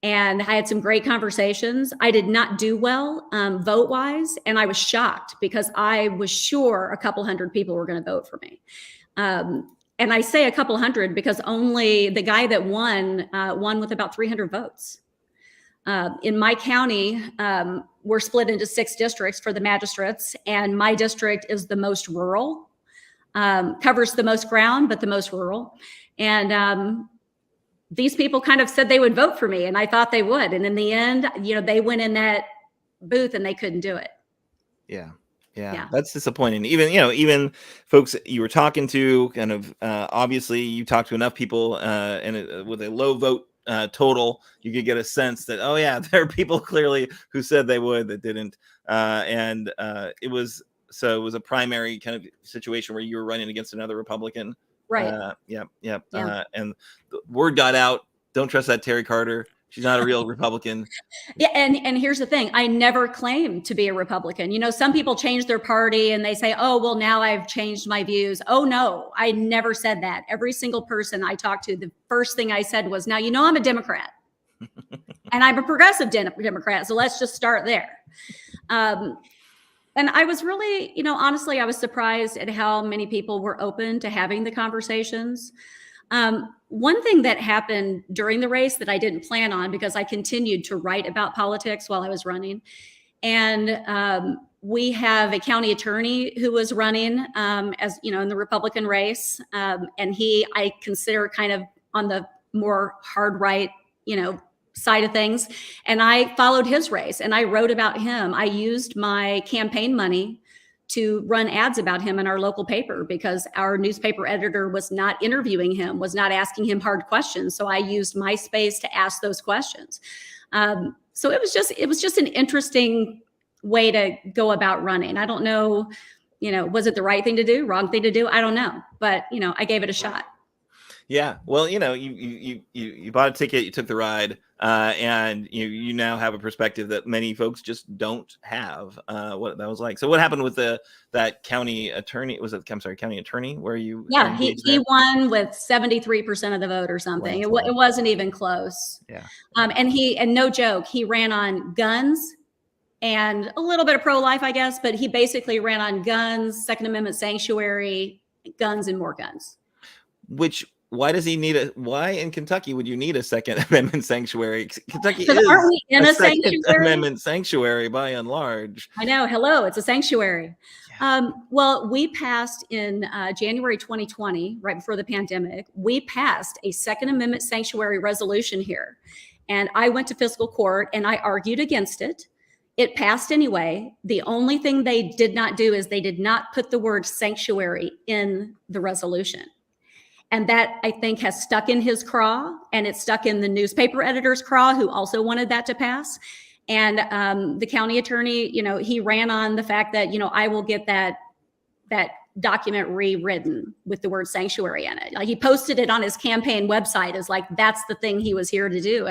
And I had some great conversations. I did not do well vote-wise, and I was shocked, because I was sure a couple hundred people were going to vote for me. And I say a couple hundred because only the guy that won with about 300 votes. In my county, we're split into 6 districts for the magistrates, and my district is the most rural, covers the most ground, but the most rural. And these people kind of said they would vote for me, and I thought they would. And in the end, they went in that booth and they couldn't do it. Yeah. That's disappointing. Even folks that you were talking to, kind of, obviously you talked to enough people, and with a low vote total, you could get a sense that, oh yeah, there are people clearly who said they would that didn't. And it was a primary kind of situation where you were running against another Republican. Right. Yeah. And the word got out. Don't trust that Teri Carter. She's not a real Republican. Yeah. And here's the thing. I never claimed to be a Republican. Some people change their party and they say, oh, well, now I've changed my views. Oh, no, I never said that. Every single person I talked to, the first thing I said was, now, I'm a Democrat and I'm a progressive Democrat. So let's just start there. And I was really, honestly, I was surprised at how many people were open to having the conversations. One thing that happened during the race that I didn't plan on, because I continued to write about politics while I was running, and we have a county attorney who was running, as you know, in the Republican race, and I consider kind of on the more hard right, side of things. And I followed his race and I wrote about him. I used my campaign money to run ads about him in our local paper because our newspaper editor was not interviewing him, was not asking him hard questions. So I used my space to ask those questions. So it was just an interesting way to go about running. I don't know, was it the right thing to do, wrong thing to do? I don't know, but I gave it a shot. Yeah. Well, you bought a ticket, you took the ride, and you now have a perspective that many folks just don't have, what that was like. So what happened with that county attorney? County attorney where you? Yeah, he won with 73% of the vote or something. It wasn't even close. Yeah. And no joke, he ran on guns and a little bit of pro-life, I guess, but he basically ran on guns, Second Amendment sanctuary, guns, and more guns. Why does he need why in Kentucky would you need a Second Amendment sanctuary? Kentucky is aren't we in a Second sanctuary? Amendment sanctuary by and large. I know. Hello, it's a sanctuary. Yeah. Well, we passed in January 2020, right before the pandemic, we passed a Second Amendment sanctuary resolution here. And I went to fiscal court and I argued against it. It passed anyway. The only thing they did not do is they did not put the word sanctuary in the resolution. And that, I think, has stuck in his craw, and it's stuck in the newspaper editor's craw, who also wanted that to pass. And the county attorney, he ran on the fact that, I will get that document rewritten with the word sanctuary in it. Like, he posted it on his campaign website as like, that's the thing he was here to do.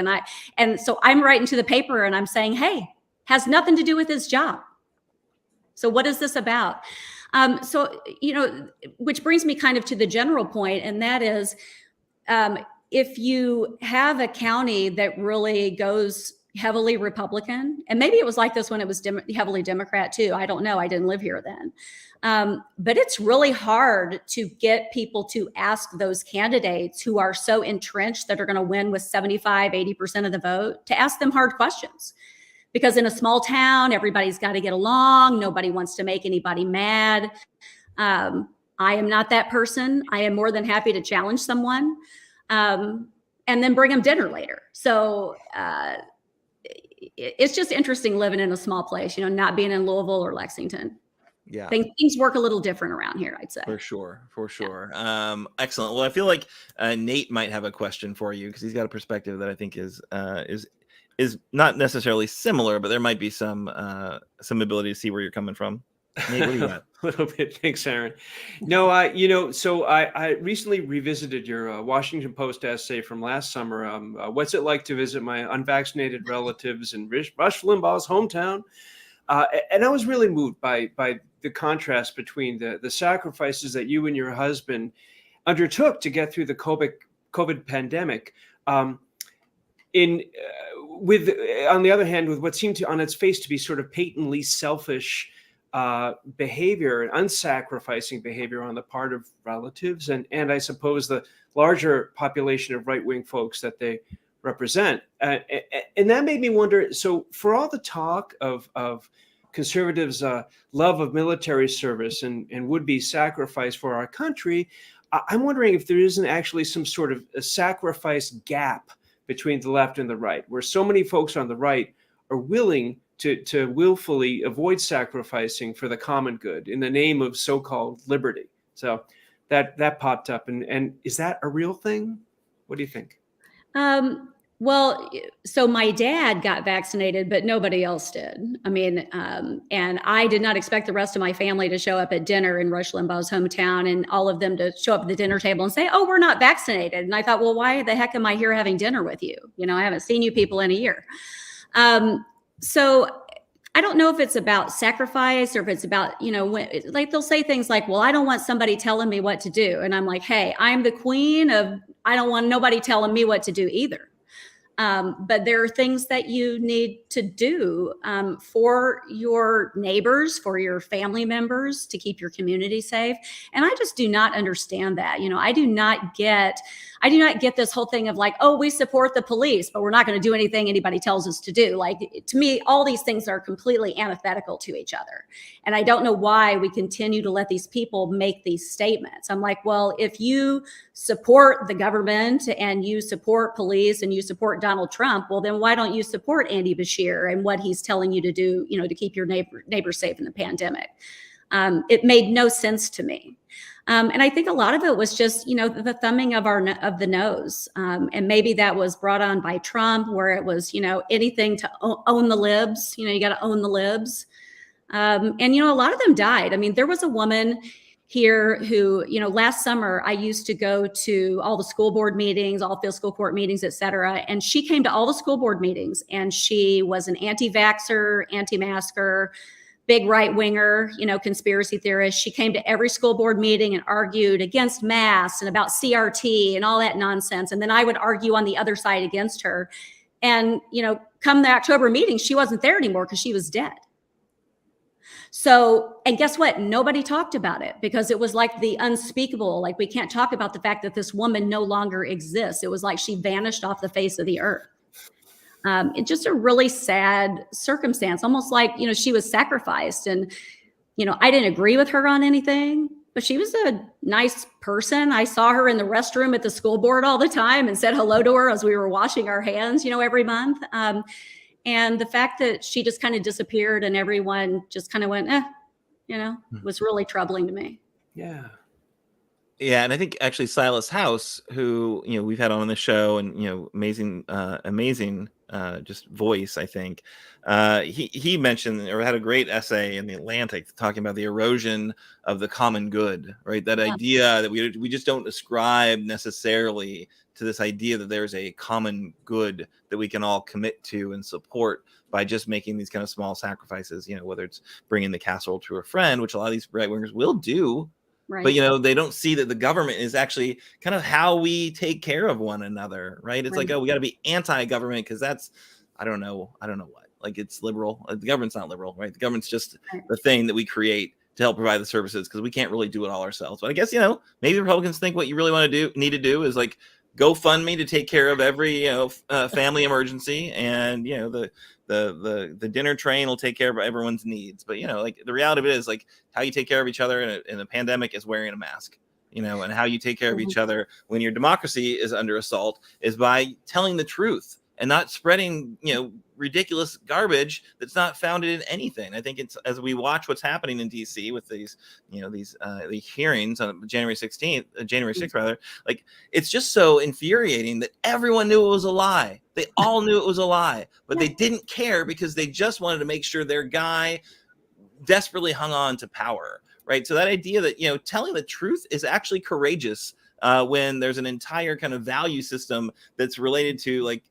And so I'm writing to the paper and I'm saying, hey, has nothing to do with his job. So what is this about? So, which brings me kind of to the general point, and that is, if you have a county that really goes heavily Republican, and maybe it was like this when it was heavily Democrat too. I don't know. I didn't live here then. But it's really hard to get people to ask those candidates who are so entrenched that are going to win with 75, 80% of the vote, to ask them hard questions. Because in a small town, everybody's got to get along. Nobody wants to make anybody mad. I am not that person. I am more than happy to challenge someone and then bring them dinner later. So it's just interesting living in a small place, not being in Louisville or Lexington. Yeah. Things work a little different around here, I'd say. For sure. Yeah. Excellent. Well, I feel like Nate might have a question for you because he's got a perspective that I think is not necessarily similar, but there might be some ability to see where you're coming from. Nate, what do you got? A little bit. Thanks, Aaron. No, so I recently revisited your Washington Post essay from last summer. What's it like to visit my unvaccinated relatives in Rush Limbaugh's hometown? And I was really moved by the contrast between the sacrifices that you and your husband undertook to get through the COVID pandemic. On the other hand, with what seemed to, on its face, to be sort of patently selfish behavior and unsacrificing behavior on the part of relatives, and I suppose the larger population of right-wing folks that they represent. And that made me wonder, so for all the talk of conservatives' love of military service and would-be sacrifice for our country, I'm wondering if there isn't actually some sort of a sacrifice gap between the left and the right, where so many folks on the right are willing to willfully avoid sacrificing for the common good in the name of so-called liberty. So that popped up. And is that a real thing? What do you think? Well, so my dad got vaccinated, but nobody else did. I mean, and I did not expect the rest of my family to show up at dinner in Rush Limbaugh's hometown and all of them to show up at the dinner table and say, oh, we're not vaccinated. And I thought, well, why the heck am I here having dinner with you? I haven't seen you people in a year. So I don't know if it's about sacrifice or if it's about, like they'll say things like, well, I don't want somebody telling me what to do. And I'm like, hey, I'm the queen of, I don't want nobody telling me what to do either. But there are things that you need to do for your neighbors, for your family members, to keep your community safe. And I just do not understand that. I do not get, I do not get this whole thing of like, oh, we support the police, but we're not going to do anything anybody tells us to do. Like, to me, all these things are completely antithetical to each other. And I don't know why we continue to let these people make these statements. I'm like, well, if you support the government and you support police and you support Donald Trump, well, then why don't you support Andy Bashir and what he's telling you to do, to keep your neighbors safe in the pandemic? It made no sense to me. And I think a lot of it was just, the thumbing of the nose. And maybe that was brought on by Trump, where it was, anything to own the libs, you got to own the libs. And, a lot of them died. I mean, there was a woman here who, last summer, I used to go to all the school board meetings, all fiscal court meetings, et cetera. And she came to all the school board meetings, and she was an anti-vaxxer, anti-masker, big right winger, conspiracy theorist. She came to every school board meeting and argued against masks and about CRT and all that nonsense. And then I would argue on the other side against her. And, come the October meeting, she wasn't there anymore because she was dead. So, and guess what? Nobody talked about it because it was like the unspeakable. Like, we can't talk about the fact that this woman no longer exists. It was like she vanished off the face of the earth. It's just a really sad circumstance, almost like, she was sacrificed. And, I didn't agree with her on anything, but she was a nice person. I saw her in the restroom at the school board all the time and said hello to her as we were washing our hands, every month. And the fact that she just kind of disappeared and everyone just kind of went, was really troubling to me. Yeah. Yeah, and I think actually Silas House, who we've had on the show, and amazing just voice. I think he mentioned or had a great essay in the Atlantic talking about the erosion of the common good. Right, that idea that we just don't ascribe necessarily to this idea that there's a common good that we can all commit to and support by just making these kind of small sacrifices. Whether it's bringing the casserole to a friend, which a lot of these right wingers will do. Right. But, they don't see that the government is actually kind of how we take care of one another. Right. It's like, oh, we got to be anti-government because that's I don't know what. Like, it's liberal. The government's not liberal. Right. The government's just the thing that we create to help provide the services because we can't really do it all ourselves. But I guess, maybe Republicans need to do is like GoFundMe to take care of every, family emergency. And, the dinner train will take care of everyone's needs. But, like, the reality of it is, like, how you take care of each other in a pandemic is wearing a mask, and how you take care of each other when your democracy is under assault is by telling the truth and not spreading, ridiculous garbage that's not founded in anything. I think it's, as we watch what's happening in DC with these, the hearings on January 6th rather, like, it's just so infuriating that everyone knew it was a lie. They all knew it was a lie, but they didn't care because they just wanted to make sure their guy desperately hung on to power. Right. So that idea that, telling the truth is actually courageous when there's an entire kind of value system that's related to, like,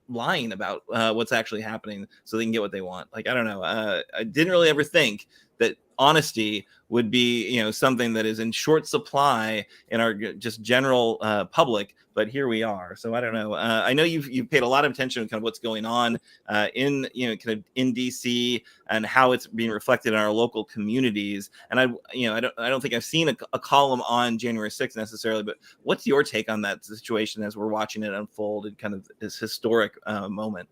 lying about what's actually happening so they can get what they want. Like, I don't know. I didn't really ever think that honesty would be, something that is in short supply in our just general public. But here we are. So I don't know. I know you've paid a lot of attention to kind of what's going on in DC and how it's being reflected in our local communities. And I don't think I've seen a column on January 6th necessarily. But what's your take on that situation as we're watching it unfold in kind of this historic moment?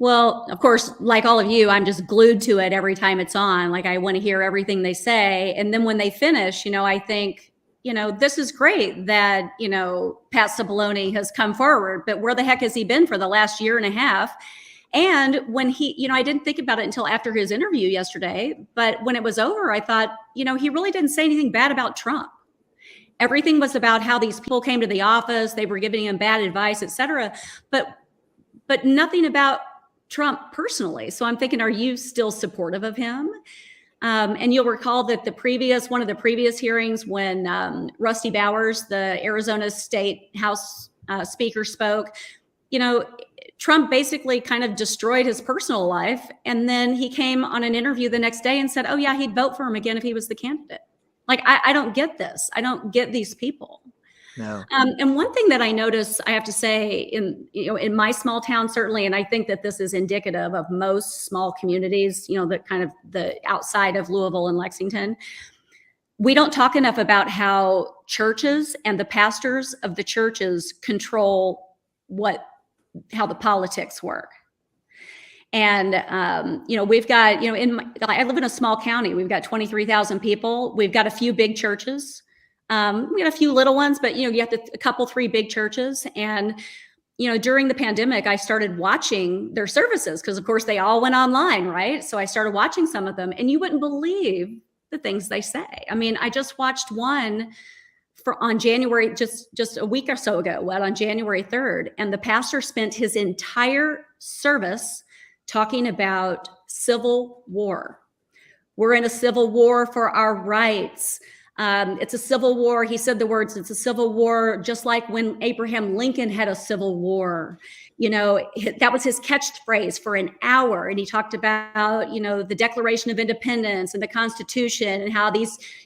Well, of course, like all of you, I'm just glued to it every time it's on. Like, I want to hear everything they say. And then when they finish, I think, this is great that, Pat Cipollone has come forward, but where the heck has he been for the last year and a half? And when he, I didn't think about it until after his interview yesterday, but when it was over, I thought, he really didn't say anything bad about Trump. Everything was about how these people came to the office, they were giving him bad advice, et cetera, but nothing about Trump personally. So I'm thinking, are you still supportive of him? And you'll recall that one of the previous hearings when Rusty Bowers, the Arizona State House Speaker, spoke, Trump basically kind of destroyed his personal life. And then he came on an interview the next day and said, oh yeah, he'd vote for him again if he was the candidate. Like, I don't get this. I don't get these people. No. And one thing that I notice, I have to say, in my small town, certainly, and I think that this is indicative of most small communities, the kind of the outside of Louisville and Lexington, we don't talk enough about how churches and the pastors of the churches control how the politics work. And, we've got, I live in a small county. We've got 23,000 people. We've got a few big churches. We got a few little ones, but, you have a couple, 3 big churches. And, during the pandemic, I started watching their services because, of course, they all went online, right? So I started watching some of them, and you wouldn't believe the things they say. I mean, I just watched one on January, just a week or so ago, on January 3rd, and the pastor spent his entire service talking about civil war. We're in a civil war for our rights. It's a civil war. He said the words, it's a civil war, just like when Abraham Lincoln had a civil war. That was his catchphrase for an hour. And he talked about, the Declaration of Independence and the Constitution and how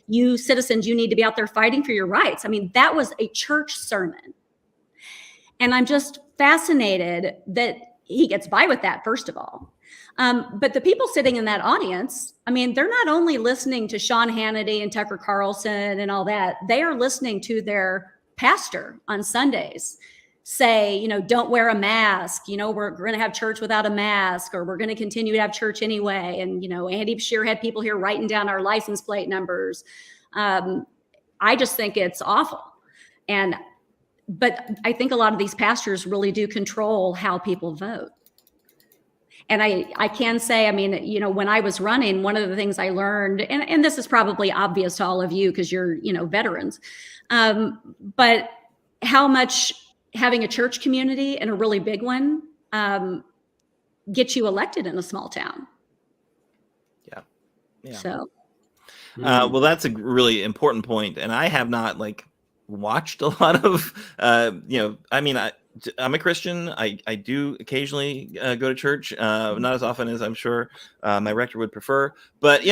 you citizens, you need to be out there fighting for your rights. I mean, that was a church sermon. And I'm just fascinated that he gets by with that, first of all. But the people sitting in that audience, I mean, they're not only listening to Sean Hannity and Tucker Carlson and all that, they are listening to their pastor on Sundays say, don't wear a mask, we're going to have church without a mask, or we're going to continue to have church anyway. And, Andy Bashir had people here writing down our license plate numbers. I just think it's awful. But I think a lot of these pastors really do control how people vote. And I can say, I mean, when I was running, one of the things I learned, and this is probably obvious to all of you because you're, veterans, but how much having a church community and a really big one gets you elected in a small town. Yeah. So. Well, that's a really important point. And I have not watched a lot of, I mean, I'm a Christian. I do occasionally go to church, not as often as I'm sure my rector would prefer. But they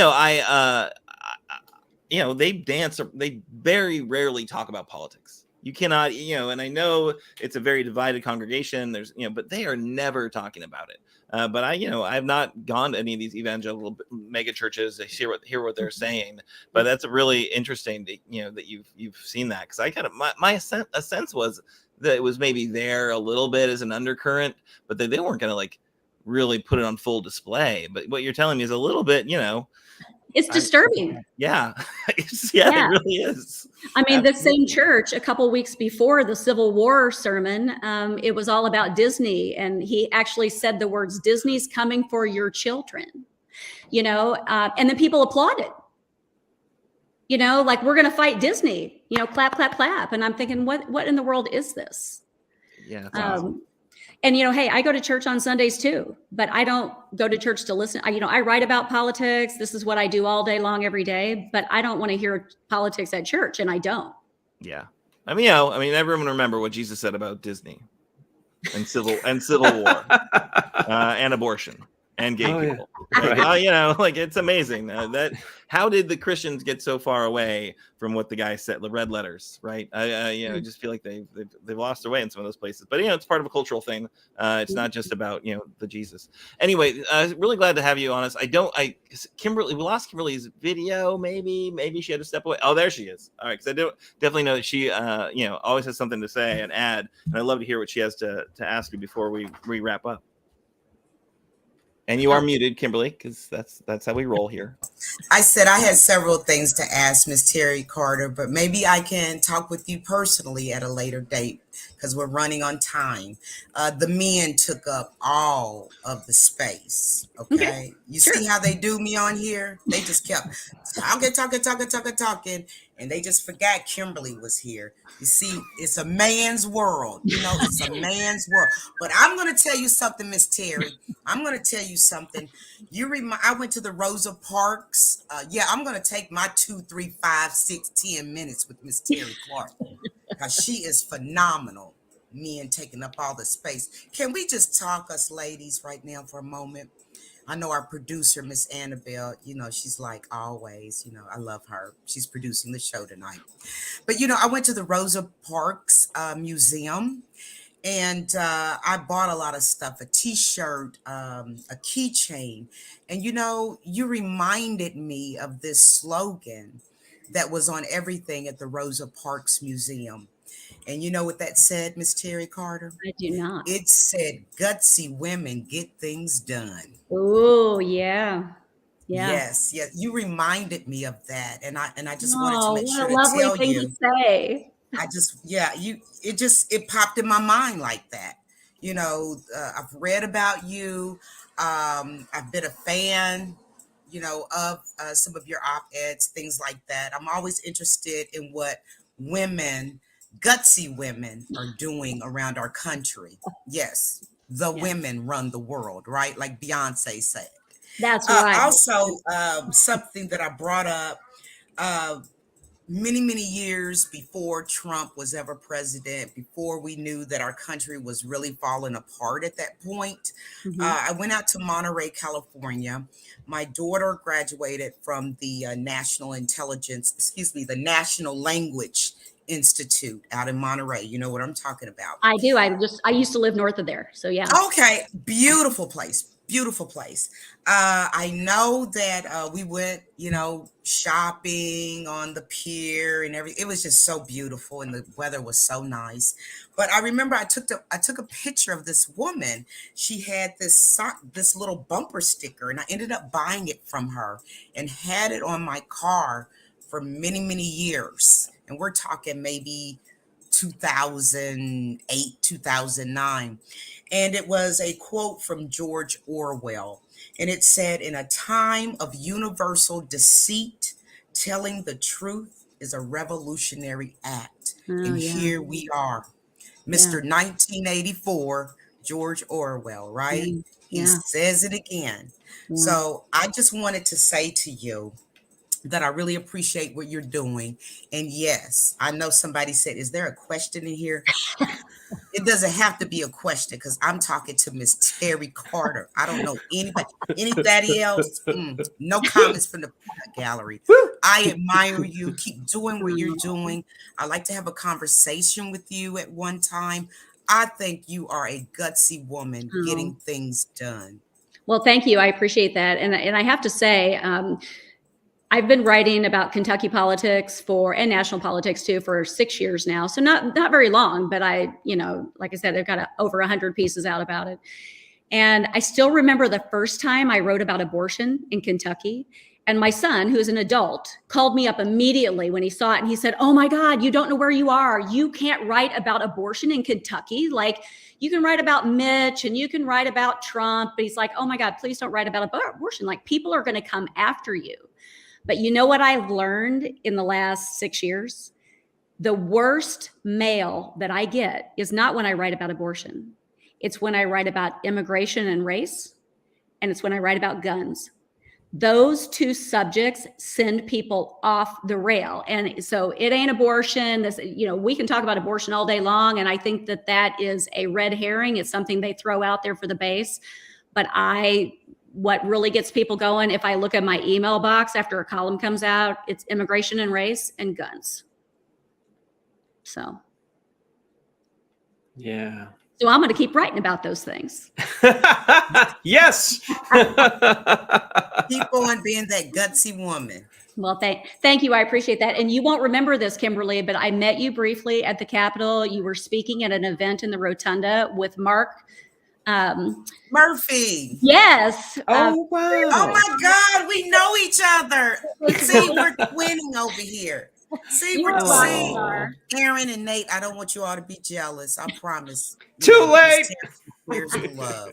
dance. They very rarely talk about politics. You cannot, and I know it's a very divided congregation. There's, but they are never talking about it. But I have not gone to any of these evangelical mega churches to hear what they're saying. But that's really interesting that, that you've seen that, because I kind of my sense was that it was maybe there a little bit as an undercurrent, but they weren't going to really put it on full display. But what you're telling me is a little bit, it's disturbing. Yeah. It really is. I mean, the same church a couple of weeks before the Civil War sermon, it was all about Disney. And he actually said the words, "Disney's coming for your children," and then people applauded. We're going to fight Disney, clap, clap, clap. And I'm thinking, what in the world is this? Yeah. That's awesome. And, hey, I go to church on Sundays too, but I don't go to church to listen. I write about politics. This is what I do all day long, every day, but I don't want to hear politics at church, and I don't. Yeah. I mean, everyone remember what Jesus said about Disney and civil war and abortion and gay people. Yeah. Right. It's amazing that how did the Christians get so far away from what the guy said, the red letters, right? I just feel like they've lost their way in some of those places. But it's part of a cultural thing. It's not just about the Jesus. Anyway, really glad to have you on us. Kimberly, we lost Kimberly's video. Maybe she had to step away. Oh, there she is. All right, because I definitely know that she always has something to say and add, and I'd love to hear what she has to ask you before we wrap up. And you are muted, Kimberly, because that's how we roll here. I said I had several things to ask Miss Teri Carter, but maybe I can talk with you personally at a later date because we're running on time. The men took up all of the space. Okay. You see how they do me on here? They just kept talking. And they just forgot Kimberly was here. You see, it's a man's world. It's a man's world. But I'm going to tell you something, Miss Teri. I'm going to tell you something. I went to the Rosa Parks. I'm going to take my 2, 3, 5, 6, 10 minutes with Miss Teri Clark because she is phenomenal. Men taking up all the space. Can we just talk, us ladies, right now for a moment? I know our producer, Miss Annabelle, she's like always, I love her. She's producing the show tonight. But, I went to the Rosa Parks Museum, and I bought a lot of stuff, a T-shirt, a keychain. And, you reminded me of this slogan that was on everything at the Rosa Parks Museum. And you know what that said, Miss Teri Carter? I do not. It said, "Gutsy women get things done." Oh, yeah. Yeah. Yes, yes. You reminded me of that. And I just wanted to Oh, make what sure a to lovely tell thing to you. say. It popped in my mind like that. I've read about you. I've been a fan, of some of your op-eds, things like that. I'm always interested in what women, gutsy women, are doing around our country. Yes, the Yeah. women run the world, right? Like Beyonce said. That's right. Also, something that I brought up uh, many, many years before Trump was ever president, before we knew that our country was really falling apart at that point. Mhm. I went out to Monterey, California. My daughter graduated from the the National Language Institute out in Monterey. You know what I'm talking about. I do. I used to live north of there. So yeah. Okay, beautiful place. Beautiful place. I know that we went, shopping on the pier and everything. It was just so beautiful, and the weather was so nice. But I remember I took a picture of this woman. She had this little bumper sticker, and I ended up buying it from her and had it on my car for many, many years. And we're talking maybe 2008, 2009. And it was a quote from George Orwell. And it said, "In a time of universal deceit, telling the truth is a revolutionary act." Oh, And yeah. here we are, Mr. 1984, George Orwell, right? He Yeah. says it again. Yeah. So I just wanted to say to you that I really appreciate what you're doing. And yes, I know somebody said, "Is there a question in here?" It doesn't have to be a question, because I'm talking to Miss Teri Carter. I don't know anybody else. No comments from the peanut gallery. I admire you. Keep doing what you're doing. I like to have a conversation with you at one time. I think you are a gutsy woman getting things done. Well, thank you. I appreciate that. And I have to say, I've been writing about Kentucky politics and national politics too for 6 years now. So not very long, but like I said, I've got over 100 pieces out about it. And I still remember the first time I wrote about abortion in Kentucky. And my son, who's an adult, called me up immediately when he saw it. And he said, "Oh my God, you don't know where you are. You can't write about abortion in Kentucky. Like, you can write about Mitch and you can write about Trump." But he's like, "Oh my God, please don't write about abortion. Like, people are going to come after you." But you know what I've learned in the last 6 years? The worst mail that I get is not when I write about abortion. It's when I write about immigration and race, and it's when I write about guns. Those two subjects send people off the rail. And so it ain't abortion. We can talk about abortion all day long. And I think that is a red herring. It's something they throw out there for the base. But what really gets people going, if I look at my email box after a column comes out, it's immigration and race and guns. So. Yeah. So I'm going to keep writing about those things. Yes. Keep on being that gutsy woman. Well, thank you. I appreciate that. And you won't remember this, Kimberly, but I met you briefly at the Capitol. You were speaking at an event in the Rotunda with Mark Murphy. Yes. Oh, wow. Oh my God, we know each other. See, we're twinning over here. See, Aaron and Nate, I don't want you all to be jealous. I promise. Too late. Years of love.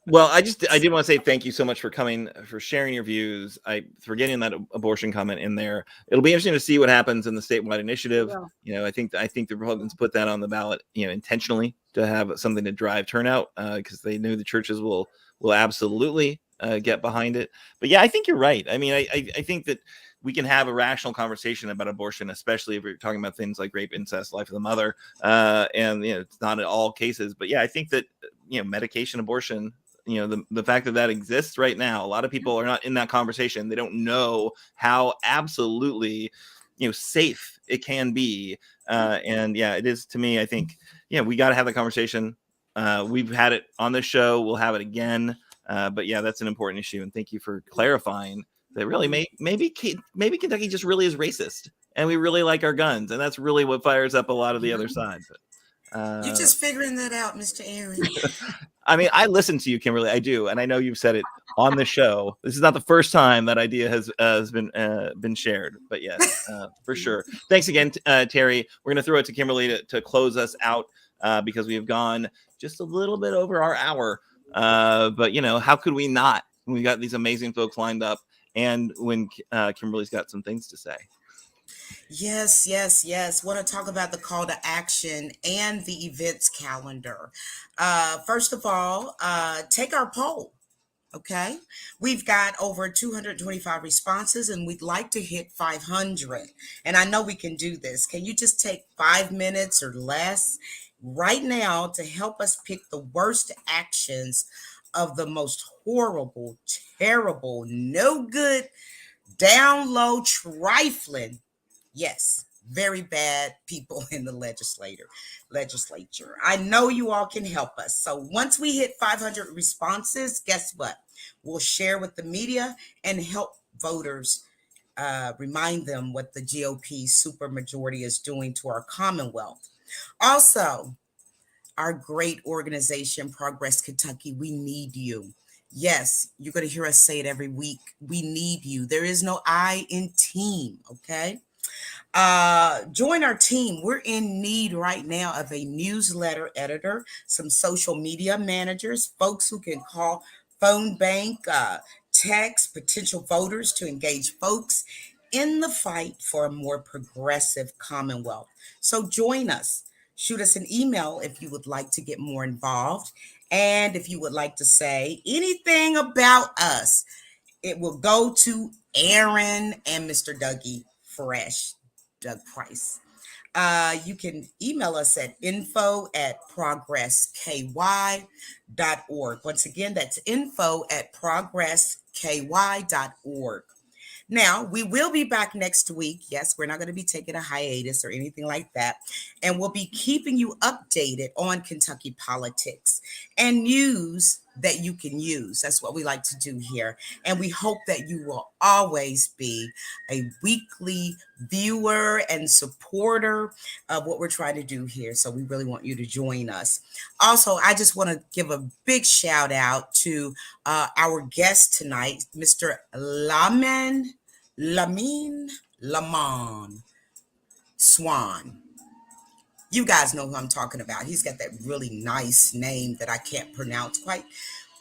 Well, I did want to say thank you so much for coming, for sharing your views. For getting that abortion comment in there. It'll be interesting to see what happens in the statewide initiative. Yeah. I think the Republicans put that on the ballot, intentionally to have something to drive turnout, because they knew the churches will absolutely get behind it. But yeah, I think you're right. I mean, I think that we can have a rational conversation about abortion, especially if we're talking about things like rape, incest, life of the mother, and it's not in all cases. But yeah, I think that medication abortion, the fact that exists right now, a lot of people are not in that conversation. They don't know how absolutely safe it can be, and yeah, it is to me. I think we got to have the conversation. We've had it on this show. We'll have it again. But yeah, that's an important issue, and thank you for clarifying that really maybe Kentucky just really is racist, and we really like our guns, and that's really what fires up a lot of the other side. But, You're just figuring that out, Mr. Aaron. I mean, I listen to you, Kimberly. I do, and I know you've said it on the show. This is not the first time that idea has been shared, but yes, for sure. Thanks again, Teri. We're going to throw it to Kimberly to close us out because we have gone just a little bit over our hour. But how could we not? We got these amazing folks lined up, and when Kimberly's got some things to say. Yes. Want to talk about the call to action and the events calendar. First of all, take our poll. Okay. We've got over 225 responses and we'd like to hit 500. And I know we can do this. Can you just take 5 minutes or less right now to help us pick the worst actions of the most horrible, terrible, no good, down low, trifling, yes, very bad people in the legislature. I know you all can help us. So once we hit 500 responses, guess what? We'll share with the media and help voters remind them what the GOP supermajority is doing to our Commonwealth. Also, our great organization, Progress Kentucky, we need you. Yes, you're going to hear us say it every week. We need you. There is no I in team, okay? Join our team. We're in need right now of a newsletter editor, some social media managers, folks who can call phone bank, text potential voters to engage folks in the fight for a more progressive Commonwealth. So join us. Shoot us an email if you would like to get more involved. And if you would like to say anything about us, it will go to Aaron and Mr. Dougie Fresh. Doug Price. You can email us at info@progressky.org. Once again, that's info@progressky.org. Now, we will be back next week. Yes, we're not going to be taking a hiatus or anything like that. And we'll be keeping you updated on Kentucky politics and news that you can use. That's what we like to do here. And we hope that you will always be a weekly viewer and supporter of what we're trying to do here. So we really want you to join us. Also, I just want to give a big shout out to our guest tonight, Mr. Lamin Swann. You guys know who I'm talking about. He's got that really nice name that I can't pronounce quite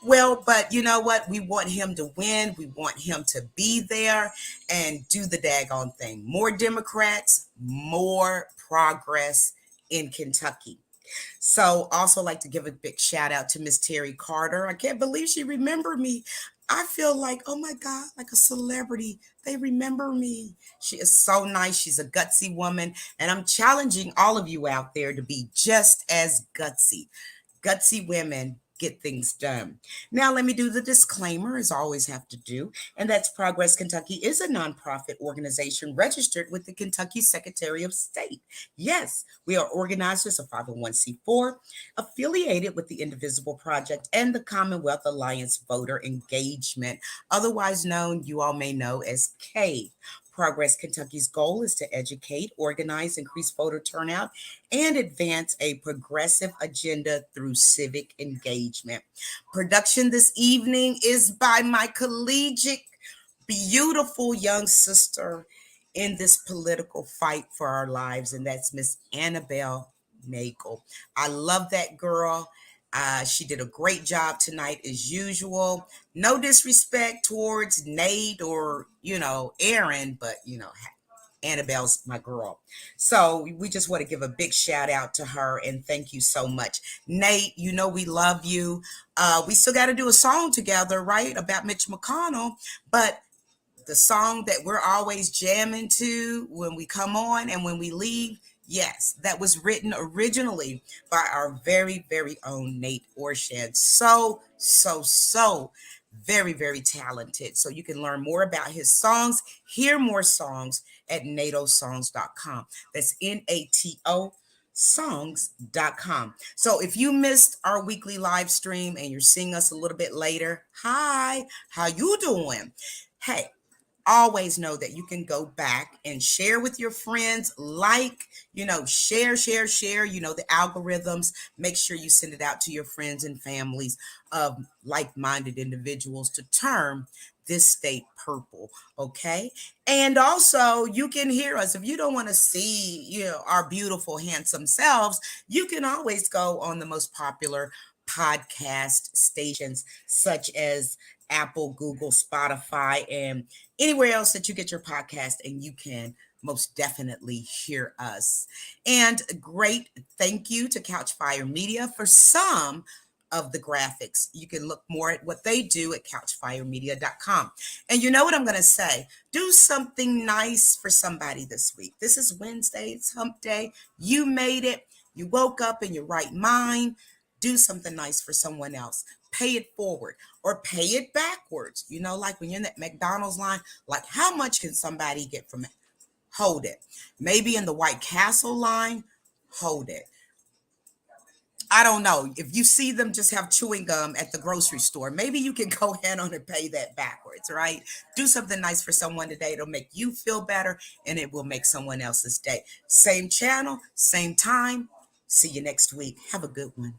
well, but you know what? We want him to win. We want him to be there and do the daggone thing. More Democrats, more progress in Kentucky. So also like to give a big shout out to Miss Teri Carter. I can't believe she remembered me. I feel like, oh my God, like a celebrity. They remember me. She is so nice. She's a gutsy woman. And I'm challenging all of you out there to be just as gutsy. Gutsy women get things done. Now, let me do the disclaimer, as I always have to do, and that's Progress Kentucky is a nonprofit organization registered with the Kentucky Secretary of State. Yes, we are organized as a 501c4, affiliated with the Indivisible Project and the Commonwealth Alliance Voter Engagement, otherwise known, you all may know as CAVE. Progress Kentucky's goal is to educate, organize, increase voter turnout, and advance a progressive agenda through civic engagement. Production this evening is by my collegiate, beautiful young sister in this political fight for our lives, and that's Miss Annabelle Nagel. I love that girl. She did a great job tonight as usual. No disrespect towards Nate or, Aaron, but, Annabelle's my girl. So we just want to give a big shout out to her and thank you so much. Nate, we love you. We still got to do a song together, right? About Mitch McConnell, but the song that we're always jamming to when we come on and when we leave, yes, that was written originally by our very, very own Nate Orshan. So very, very talented. So you can learn more about his songs, hear more songs at natosongs.com. That's NATO songs.com. So if you missed our weekly live stream and you're seeing us a little bit later, hi, how you doing? Hey, always know that you can go back and share with your friends, share, the algorithms. Make sure you send it out to your friends and families of like-minded individuals to turn this state purple. Okay. And also you can hear us. If you don't want to see, our beautiful, handsome selves, you can always go on the most popular podcast stations such as Apple, Google, Spotify, and anywhere else that you get your podcast, and you can most definitely hear us. And great thank you to Couchfire Media for some of the graphics. You can look more at what they do at couchfiremedia.com. And you know what I'm going to say? Do something nice for somebody this week. This is Wednesday. It's hump day. You made it. You woke up in your right mind. Do something nice for someone else. Pay it forward or pay it backwards. Like when you're in that McDonald's line, like how much can somebody get from it? Hold it. Maybe in the White Castle line, hold it. I don't know. If you see them just have chewing gum at the grocery store, maybe you can go ahead on and pay that backwards, right? Do something nice for someone today. It'll make you feel better and it will make someone else's day. Same channel, same time. See you next week. Have a good one.